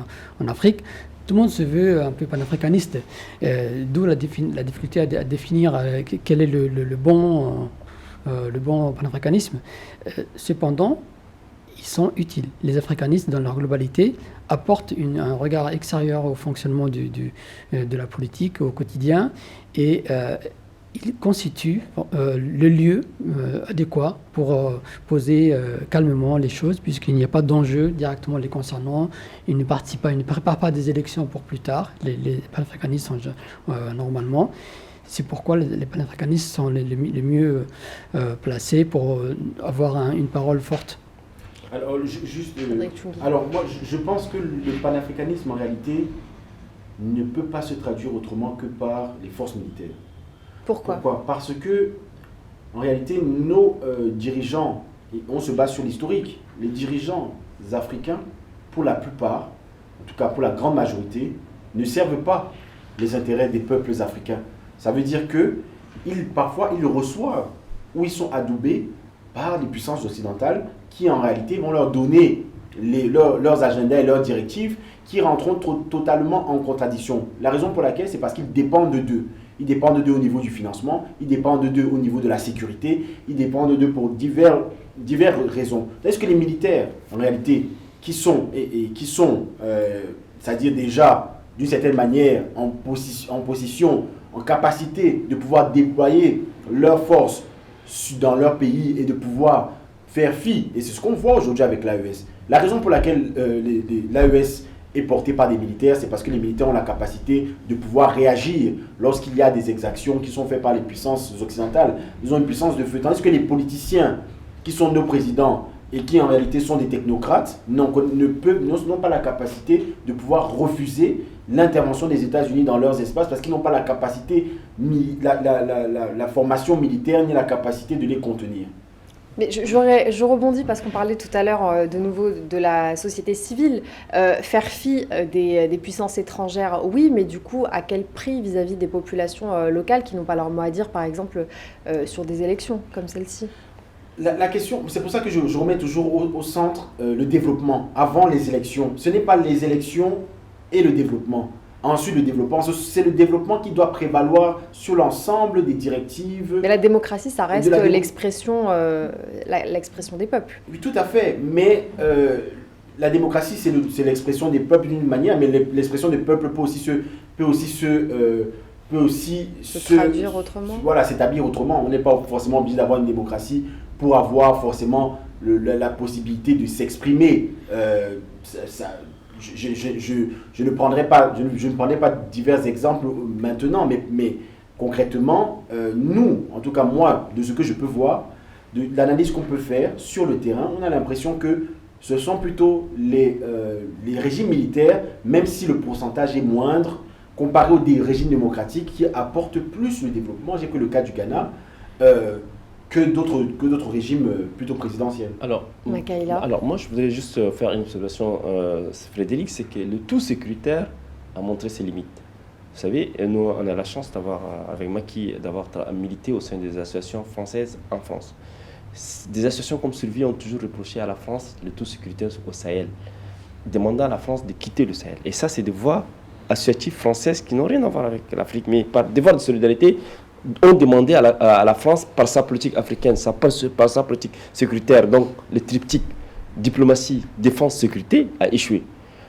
en Afrique. Tout le monde se veut un peu panafricaniste, d'où la difficulté à définir quel est le bon panafricanisme. Cependant, ils sont utiles. Les africanistes, dans leur globalité, apportent un regard extérieur au fonctionnement de la politique au quotidien et ils constituent le lieu adéquat pour poser calmement les choses, puisqu'il n'y a pas d'enjeu directement les concernant. Ils ne préparent pas des élections pour plus tard, les panafricanistes sont normalement. C'est pourquoi les panafricanistes sont les mieux placés pour avoir une parole forte. Alors, alors moi, je pense que le panafricanisme, en réalité, ne peut pas se traduire autrement que par les forces militaires. Pourquoi? Parce que, en réalité, nos dirigeants, et on se base sur l'historique, les dirigeants africains, pour la plupart, en tout cas pour la grande majorité, ne servent pas les intérêts des peuples africains. Ça veut dire que parfois, ils reçoivent ou ils sont adoubés par les puissances occidentales qui, en réalité, vont leur donner leurs agendas et leurs directives qui rentreront totalement en contradiction. La raison pour laquelle, c'est parce qu'ils dépendent d'eux. Ils dépendent d'eux au niveau du financement, ils dépendent d'eux au niveau de la sécurité, ils dépendent d'eux pour diverses raisons. Est-ce que les militaires, en réalité, qui sont, c'est-à-dire déjà, d'une certaine manière, en position, en capacité de pouvoir déployer leurs forces dans leur pays et de pouvoir faire fi, et c'est ce qu'on voit aujourd'hui avec l'AES. La raison pour laquelle l'AES est portée par des militaires, c'est parce que les militaires ont la capacité de pouvoir réagir lorsqu'il y a des exactions qui sont faites par les puissances occidentales. Ils ont une puissance de feu. Tandis que les politiciens, qui sont nos présidents et qui en réalité sont des technocrates, n'ont pas la capacité de pouvoir refuser l'intervention des États-Unis dans leurs espaces parce qu'ils n'ont pas la capacité, la formation militaire, ni la capacité de les contenir. Mais je rebondis parce qu'on parlait tout à l'heure de nouveau de la société civile. Faire fi des puissances étrangères, oui, mais du coup, à quel prix vis-à-vis des populations locales qui n'ont pas leur mot à dire, par exemple, sur des élections comme celle-ci? La question, c'est pour ça que je remets toujours au centre le développement avant les élections. Ce n'est pas les élections et le développement. Ensuite, le développement, c'est le développement qui doit prévaloir sur l'ensemble des directives. Mais la démocratie, ça reste l'expression des peuples. Oui, tout à fait. Mais la démocratie, c'est l'expression des peuples d'une manière, mais l'expression des peuples peut aussi se traduire autrement. Voilà, s'établir autrement. On n'est pas forcément obligé d'avoir une démocratie pour avoir forcément la possibilité de s'exprimer. Je ne prendrai pas divers exemples maintenant, mais concrètement, nous, en tout cas moi, de ce que je peux voir, de l'analyse qu'on peut faire sur le terrain, on a l'impression que ce sont plutôt les régimes militaires, même si le pourcentage est moindre, comparé aux régimes démocratiques qui apportent plus le développement. J'ai que le cas du Ghana. Que d'autres régimes plutôt présidentiels. Alors moi, je voudrais juste faire une observation, Frédéric, c'est que le tout sécuritaire a montré ses limites. Vous savez, nous, on a la chance d'avoir, avec Maki, d'avoir milité au sein des associations françaises en France. Des associations comme Sylvie ont toujours reproché à la France le tout sécuritaire au Sahel, demandant à la France de quitter le Sahel. Et ça, c'est des voix associatives françaises qui n'ont rien à voir avec l'Afrique, mais par des voix de solidarité, ont demandé à la France, par sa politique africaine, par sa politique sécuritaire, donc le triptyque diplomatie, défense, sécurité, a échoué.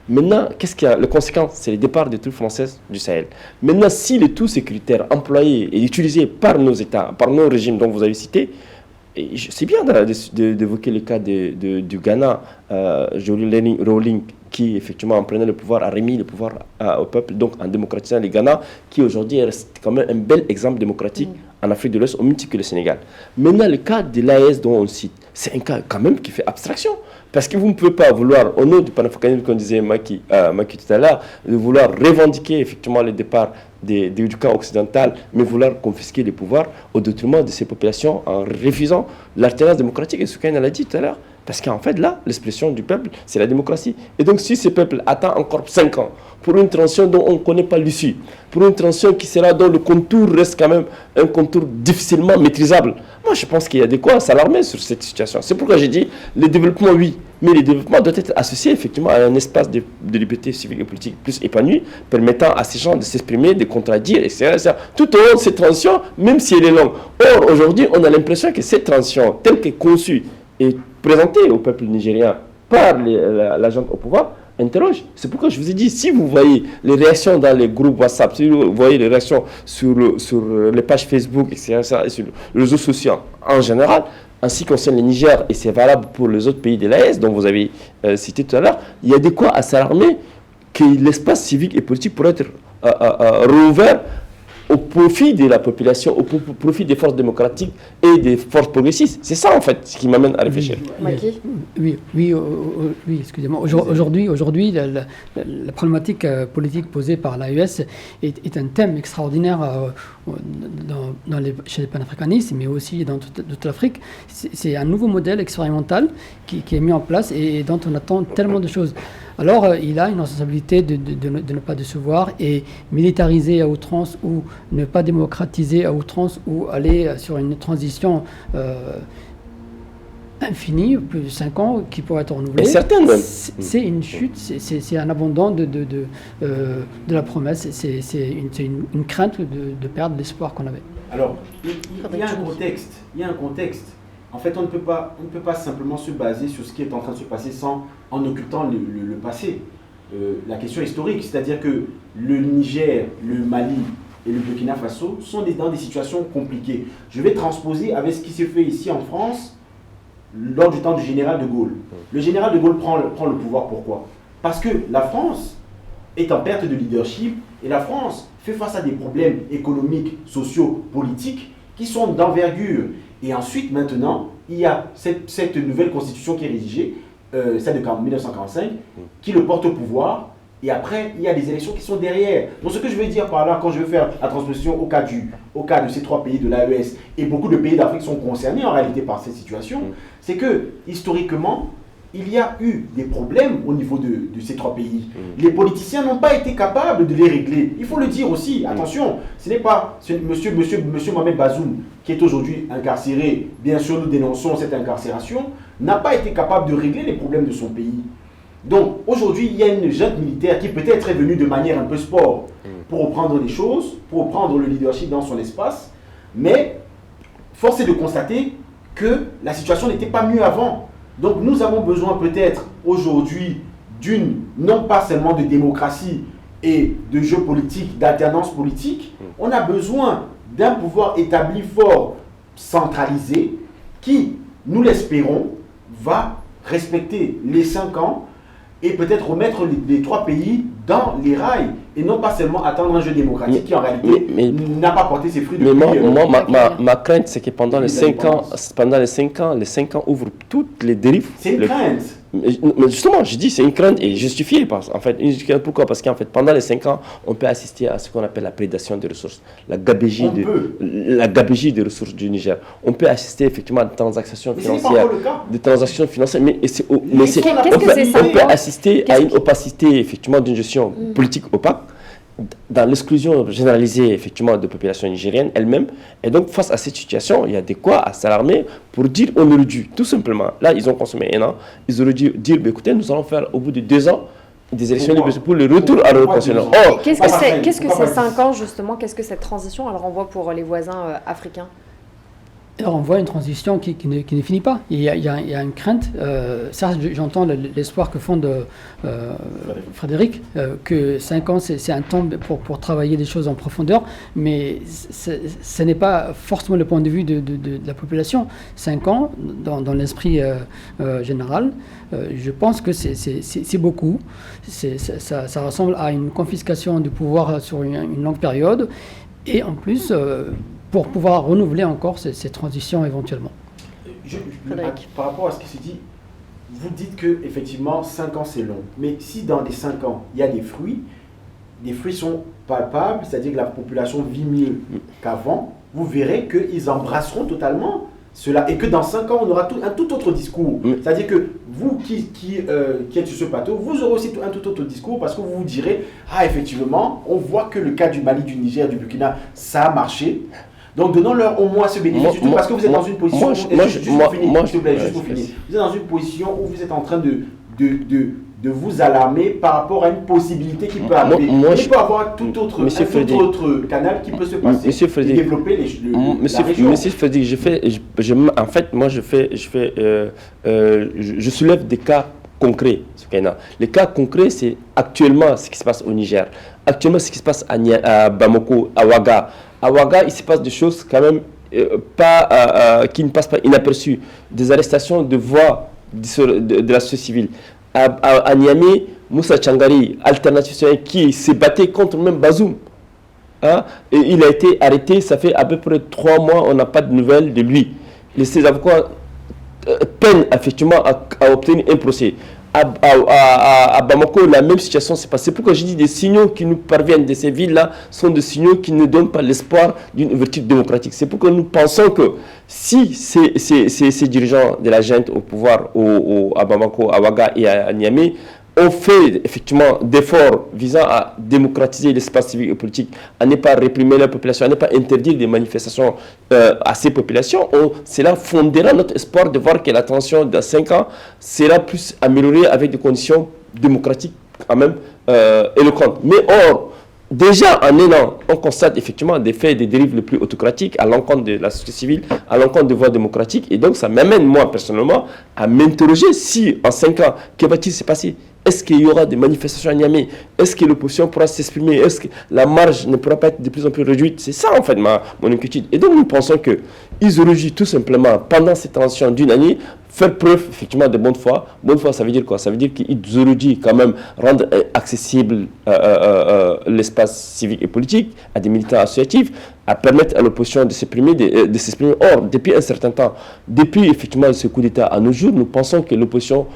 Maintenant, qu'est-ce qu'il y a? Le conséquent, c'est le départ des troupes françaises du Sahel. Maintenant, si le tout sécuritaire employé et utilisé par nos États, par nos régimes dont vous avez cité, c'est bien d'évoquer le cas du Ghana, Jolie Rowling, qui effectivement en prenant le pouvoir a remis le pouvoir au peuple, donc en démocratisant le Ghana, qui aujourd'hui reste quand même un bel exemple démocratique en Afrique de l'Ouest, au même titre que le Sénégal. Maintenant, le cas de l'AES dont on cite, c'est un cas quand même qui fait abstraction. Parce que vous ne pouvez pas vouloir, au nom du panafricanisme qu'on disait Maki tout à l'heure, de vouloir revendiquer effectivement le départ du camp occidental, mais vouloir confisquer les pouvoirs au détriment de ces populations en refusant l'alternance démocratique. Et ce qu'on a dit tout à l'heure, Parce qu'en fait, là, l'expression du peuple, c'est la démocratie. Et donc, si ce peuple attend encore 5 ans pour une transition dont on ne connaît pas l'issue, pour une transition qui sera dont le contour reste quand même un contour difficilement maîtrisable, moi, je pense qu'il y a de quoi s'alarmer sur cette situation. C'est pourquoi j'ai dit, le développement, oui, mais le développement doit être associé effectivement à un espace de liberté civique et politique plus épanoui, permettant à ces gens de s'exprimer, de contradire, etc. Tout au long de cette transition, même si elle est longue. Or, aujourd'hui, on a l'impression que cette transition, telle qu'elle est conçue et présentée au peuple nigérien par la junte au pouvoir, interroge. C'est pourquoi je vous ai dit, si vous voyez les réactions dans les groupes WhatsApp, si vous voyez les réactions sur les pages Facebook, etc., et sur les réseaux sociaux en général, ainsi concerne le Niger, et c'est valable pour les autres pays de l'AES, dont vous avez cité tout à l'heure, il y a de quoi à s'alarmer que l'espace civique et politique pourrait être rouvert au profit de la population, au profit des forces démocratiques et des forces progressistes. C'est ça, en fait, ce qui m'amène à réfléchir. Oui, excusez-moi. Aujourd'hui, la problématique politique posée par l'AES est un thème extraordinaire chez les panafricanistes, mais aussi dans toute l'Afrique. C'est un nouveau modèle expérimental qui est mis en place et dont on attend tellement de choses. Alors, il a une responsabilité de ne pas décevoir et militariser à outrance ou ne pas démocratiser à outrance ou aller sur une transition infinie, plus de 5 ans, qui pourrait être renouvelée. Certaines même. C'est une chute, c'est un abandon de la promesse, c'est une crainte de perdre l'espoir qu'on avait. Alors, il y a un contexte. En fait, on ne peut pas simplement se baser sur ce qui est en train de se passer en occultant le passé. La question historique, c'est-à-dire que le Niger, le Mali et le Burkina Faso sont dans des situations compliquées. Je vais transposer avec ce qui se fait ici en France lors du temps du général de Gaulle. Le général de Gaulle prend le pouvoir, pourquoi? Parce que la France est en perte de leadership et la France fait face à des problèmes économiques, sociaux, politiques qui sont d'envergure. Et ensuite, maintenant, il y a cette nouvelle constitution qui est rédigée, celle de 1945, qui le porte au pouvoir. Et après, il y a des élections qui sont derrière. Donc, ce que je veux dire par là, quand je veux faire la transposition au cas de ces 3 pays de l'AES, et beaucoup de pays d'Afrique sont concernés en réalité par cette situation, c'est que, historiquement, il y a eu des problèmes au niveau de ces 3 pays. Les politiciens n'ont pas été capables de les régler. Il faut le dire aussi, attention, ce n'est pas monsieur Mohamed Bazoum, qui est aujourd'hui incarcéré, bien sûr nous dénonçons cette incarcération, n'a pas été capable de régler les problèmes de son pays. Donc aujourd'hui, il y a une junte militaire qui peut-être est venue de manière un peu sport pour reprendre les choses, pour reprendre le leadership dans son espace, mais force est de constater que la situation n'était pas mieux avant. Donc nous avons besoin peut-être aujourd'hui non pas seulement de démocratie et de jeu politique, d'alternance politique, on a besoin d'un pouvoir établi fort, centralisé, qui, nous l'espérons, va respecter les 5 ans et peut-être remettre les 3 pays dans les rails et non pas seulement attendre un jeu démocratique qui en réalité n'a pas porté ses fruits depuis. Mais ma crainte, c'est que pendant les 5 ans, les 5 ans ouvrent toutes les dérives. C'est une crainte. Mais justement, je dis c'est une crainte et justifiée. En fait, pourquoi? Parce qu'en fait, pendant les 5 ans, on peut assister à ce qu'on appelle la prédation des ressources, la gabegie des ressources du Niger. On peut assister effectivement à des transactions financières. Mais on peut assister à une opacité effectivement d'une gestion politique opaque, dans l'exclusion généralisée effectivement de la population nigérienne elle-même. Et donc face à cette situation, il y a de quoi à s'alarmer pour dire on aurait dû, tout simplement, là ils ont consommé 1 an, ils auraient dû dire écoutez, nous allons faire au bout de 2 ans des élections libres pour le retour à l'Europe. Qu'est-ce que c'est 5 ans justement? Qu'est-ce que cette transition elle renvoie pour les voisins africains? Alors on voit une transition qui ne finit pas. Il y a une crainte. Ça, j'entends l'espoir que fonde Frédéric, que 5 ans, c'est un temps pour travailler des choses en profondeur, mais ce n'est pas forcément le point de vue de la population. 5 ans, dans l'esprit général, je pense que c'est beaucoup. Ça ressemble à une confiscation du pouvoir sur une longue période. Et en plus, pour pouvoir renouveler encore ces transitions éventuellement. Par rapport à ce qui se dit, vous dites que effectivement 5 ans c'est long. Mais si dans les 5 ans, il y a des fruits sont palpables, c'est-à-dire que la population vit mieux qu'avant, vous verrez qu'ils embrasseront totalement cela, et que dans 5 ans, on aura un tout autre discours. C'est-à-dire que vous qui êtes sur ce plateau, vous aurez aussi un tout autre discours parce que vous vous direz, ah effectivement, on voit que le cas du Mali, du Niger, du Burkina, ça a marché. Donc donnons-leur au moins ce bénéfice, surtout parce que vous êtes dans une position, juste pour finir, vous êtes dans une position où vous êtes en train de vous alarmer par rapport à une possibilité qui peut arriver. Il peut y avoir tout autre canal qui peut se passer et développer la région. Monsieur Frédéric, je soulève des cas concrets. Les cas concrets, c'est actuellement ce qui se passe au Niger, actuellement ce qui se passe à Bamako, à Ouaga. À Ouaga, il se passe des choses quand même qui ne passent pas inaperçues. Des arrestations de voix de la société civile. À Niamey, Moussa Tchangari, alternative citoyenne, qui s'est battu contre même Bazoum. Hein? Et il a été arrêté, ça fait à peu près 3 mois, on n'a pas de nouvelles de lui. Ses avocats peinent effectivement à obtenir un procès. À Bamako, la même situation s'est passée. Pourquoi je dis des signaux qui nous parviennent de ces villes-là sont des signaux qui ne donnent pas l'espoir d'une ouverture démocratique. C'est pourquoi nous pensons que si ces dirigeants de la junte au pouvoir à Bamako, à Ouaga et à Niamey ont fait effectivement d'efforts visant à démocratiser l'espace civique et politique, à ne pas réprimer la population, à ne pas interdire des manifestations à ces populations, cela fondera notre espoir de voir que la tension dans 5 ans sera plus améliorée avec des conditions démocratiques quand même éloquentes. Mais or, déjà en un an, on constate effectivement des faits, des dérives les plus autocratiques à l'encontre de la société civile, à l'encontre des voies démocratiques. Et donc ça m'amène moi personnellement à m'interroger si en 5 ans, que va-t-il se passer? Est-ce qu'il y aura des manifestations à Niamey? Est-ce que l'opposition pourra s'exprimer? Est-ce que la marge ne pourra pas être de plus en plus réduite? C'est ça en fait mon inquiétude. Et donc nous pensons qu'ils auraient dû tout simplement, pendant cette transition d'une année, faire preuve effectivement de bonne foi. Bonne foi, ça veut dire quoi? Ça veut dire qu'ils auraient dû quand même rendre accessible l'espace civique et politique à des militants associatifs, à permettre à l'opposition de s'exprimer. Or, depuis un certain temps, depuis effectivement ce coup d'État à nos jours, nous pensons que l'opposition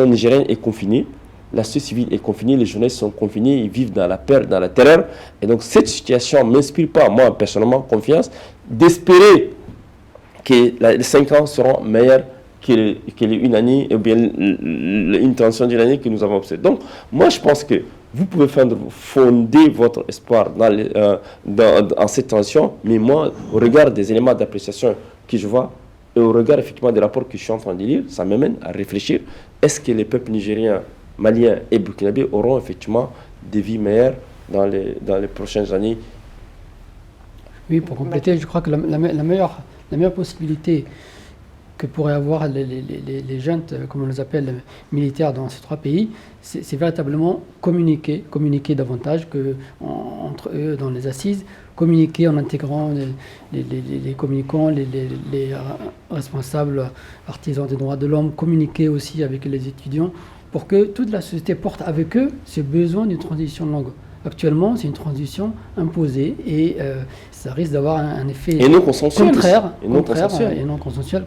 nigérienne est confinée. La société civile est confinée, les journalistes sont confinés, ils vivent dans la peur, dans la terreur. Et donc cette situation ne m'inspire pas, moi personnellement, confiance, d'espérer que les 5 ans seront meilleurs que une année, ou bien une transition d'une année que nous avons observée. Donc, moi, je pense que vous pouvez fonder votre espoir en cette transition, mais moi, au regard des éléments d'appréciation que je vois, et au regard effectivement des rapports que je suis en train de lire, ça m'amène à réfléchir, est-ce que les peuples nigériens, maliens et burkinabés auront effectivement des vies meilleures dans les prochaines années? Oui, pour compléter, je crois que la meilleure possibilité que pourraient avoir les juntes, comme on les appelle, militaires dans ces 3 pays, c'est véritablement communiquer davantage entre eux dans les assises, communiquer en intégrant les communicants, les responsables artisans des droits de l'homme, communiquer aussi avec les étudiants pour que toute la société porte avec eux ce besoin d'une transition longue. Actuellement, c'est une transition imposée et ça risque d'avoir un effet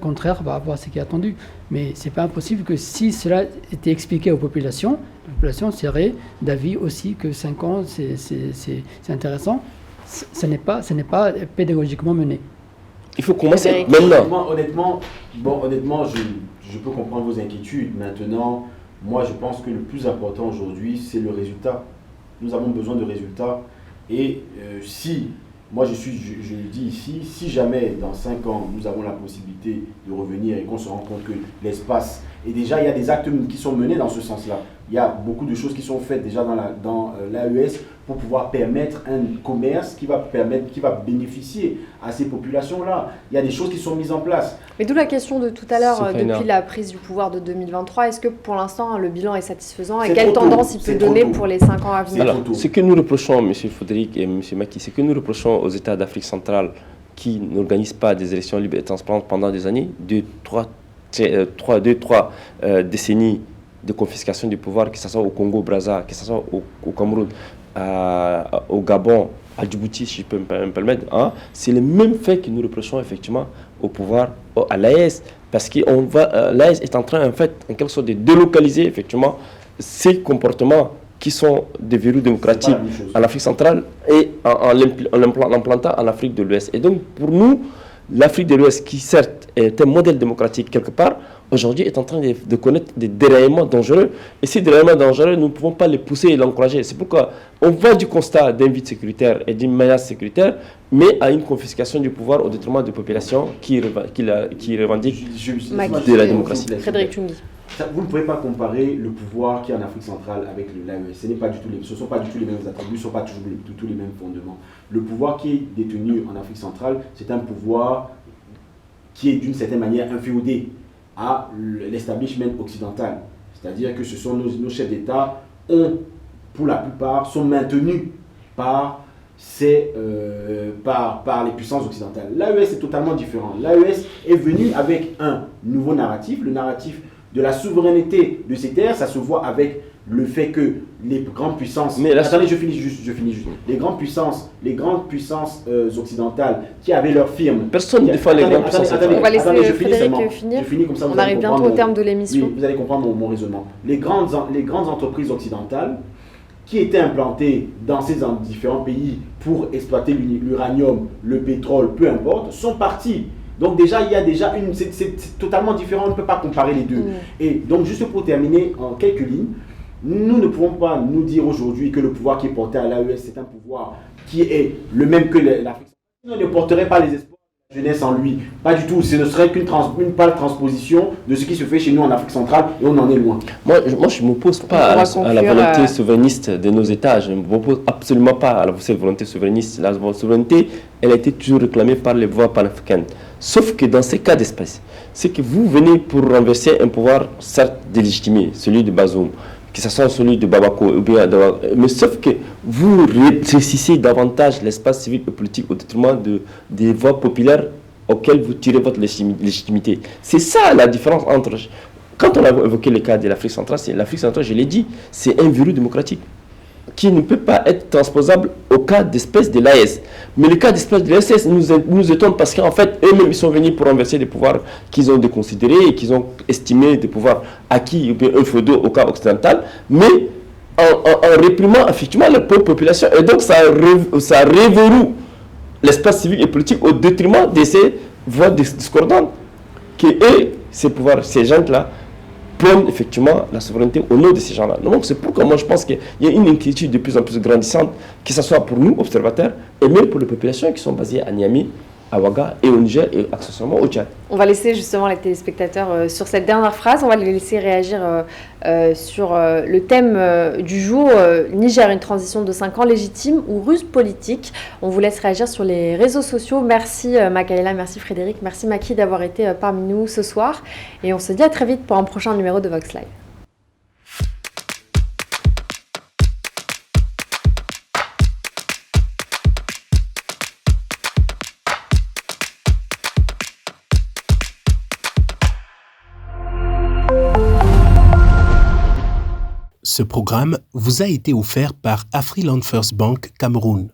contraire par rapport à ce qui est attendu. Mais ce n'est pas impossible que si cela était expliqué aux populations, la population serait d'avis aussi que 5 ans, c'est intéressant. Ce n'est pas pédagogiquement mené. Il faut commencer maintenant. Honnêtement, je peux comprendre vos inquiétudes. Maintenant, moi, je pense que le plus important aujourd'hui, c'est le résultat. Nous avons besoin de résultats et moi je le dis ici, si jamais dans 5 ans nous avons la possibilité de revenir et qu'on se rend compte que l'espace, et déjà il y a des actes qui sont menés dans ce sens-là, il y a beaucoup de choses qui sont faites déjà dans l'AES pour pouvoir permettre un commerce qui va bénéficier à ces populations-là. Il y a des choses qui sont mises en place. Mais d'où la question de tout à l'heure, depuis la prise du pouvoir de 2023, est-ce que pour l'instant le bilan est satisfaisant et quelle tendance il peut donner pour les 5 ans à venir? Alors, ce que nous reprochons, M. Frédéric et M. Maki, ce que nous reprochons aux États d'Afrique centrale qui n'organisent pas des élections libres et transparentes pendant des années, 2-3 décennies de confiscation du pouvoir, que ce soit au Congo-Brazza, que ce soit au Cameroun, au Gabon, à Djibouti, si je peux me permettre, hein, c'est le même fait que nous reprochons effectivement au pouvoir, à l'AES, parce que l'AES est en train, en fait, en quelque sorte, de délocaliser effectivement ces comportements qui sont des verrous démocratiques en Afrique centrale et en l'implantant en Afrique de l'Ouest. Et donc, pour nous, l'Afrique de l'Ouest, qui certes est un modèle démocratique quelque part, aujourd'hui est en train de connaître des déraillements dangereux. Et ces déraillements dangereux, nous ne pouvons pas les pousser et l'encourager. C'est pourquoi on va du constat d'un vide sécuritaire et d'une menace sécuritaire, mais à une confiscation du pouvoir au détriment des populations qui revendiquent de la démocratie. Frédéric Tchoungui. Vous ne pouvez pas comparer le pouvoir qui est en Afrique centrale avec l'AES. Ce ne sont pas du tout les mêmes attributs, ce ne sont pas toujours du tout les mêmes fondements. Le pouvoir qui est détenu en Afrique centrale, c'est un pouvoir qui est d'une certaine manière inféodé à l'establishment occidental. C'est-à-dire que ce sont nos chefs d'État pour la plupart, sont maintenus par les puissances occidentales. L'AES est totalement différent. L'AES est venu avec un nouveau narratif, le narratif de la souveraineté de ces terres. Ça se voit avec le fait que les grandes puissances... Attendez, je finis juste. Les grandes puissances occidentales qui avaient leurs firmes... Personne ne défend les grandes puissances. On va laisser Frédéric finir. Je finis comme ça. On arrive bientôt au terme de l'émission. Oui, vous allez comprendre mon raisonnement. Les grandes entreprises occidentales qui étaient implantées dans ces différents pays pour exploiter l'uranium, le pétrole, peu importe, sont partis. Donc déjà, c'est totalement différent, on ne peut pas comparer les deux. Et donc juste pour terminer en quelques lignes, nous ne pouvons pas nous dire aujourd'hui que le pouvoir qui est porté à l'AES, c'est un pouvoir qui est le même que l'Afrique. On ne porterait pas les espoirs de la jeunesse en lui. Pas du tout, ce ne serait qu'une pâle transposition de ce qui se fait chez nous en Afrique centrale et on en est loin. Moi je ne m'oppose pas à la volonté souverainiste de nos États. Je ne m'oppose absolument pas à cette volonté souverainiste. La souveraineté, elle a été toujours réclamée par les voies panafricaines. Sauf que dans ces cas d'espèce, c'est que vous venez pour renverser un pouvoir certes délégitimé, celui de Bazoum, que ce soit celui de Bamako, mais sauf que vous rétrécissez davantage l'espace civique et politique au détriment des voix populaires auxquelles vous tirez votre légitimité. C'est ça la différence entre... Quand on a évoqué le cas de l'Afrique centrale, je l'ai dit, c'est un verrou démocratique qui ne peut pas être transposable au cas d'espèce de l'AES. Mais le cas d'espèce de l'AES nous étonne parce qu'en fait, eux-mêmes, ils sont venus pour renverser des pouvoirs qu'ils ont déconsidérés et qu'ils ont estimés des pouvoirs acquis ou bien inféodaux au cas occidental, mais en réprimant effectivement la population. Et donc, ça réverroue l'espace civique et politique au détriment de ces voix discordantes qui, eux, ces gens-là, prônent effectivement la souveraineté au nom de ces gens-là. Donc c'est pourquoi moi je pense qu'il y a une inquiétude de plus en plus grandissante, que ce soit pour nous, observateurs, et même pour les populations qui sont basées à Niamey, à Ouaga et au Niger et accessoirement au Tchad. On va laisser justement les téléspectateurs sur cette dernière phrase. On va les laisser réagir sur le thème du jour. Niger, une transition de 5 ans légitime ou ruse politique. On vous laisse réagir sur les réseaux sociaux. Merci Makaïla, merci Frédéric, merci Maki d'avoir été parmi nous ce soir. Et on se dit à très vite pour un prochain numéro de Vox Live. Ce programme vous a été offert par Afriland First Bank Cameroun.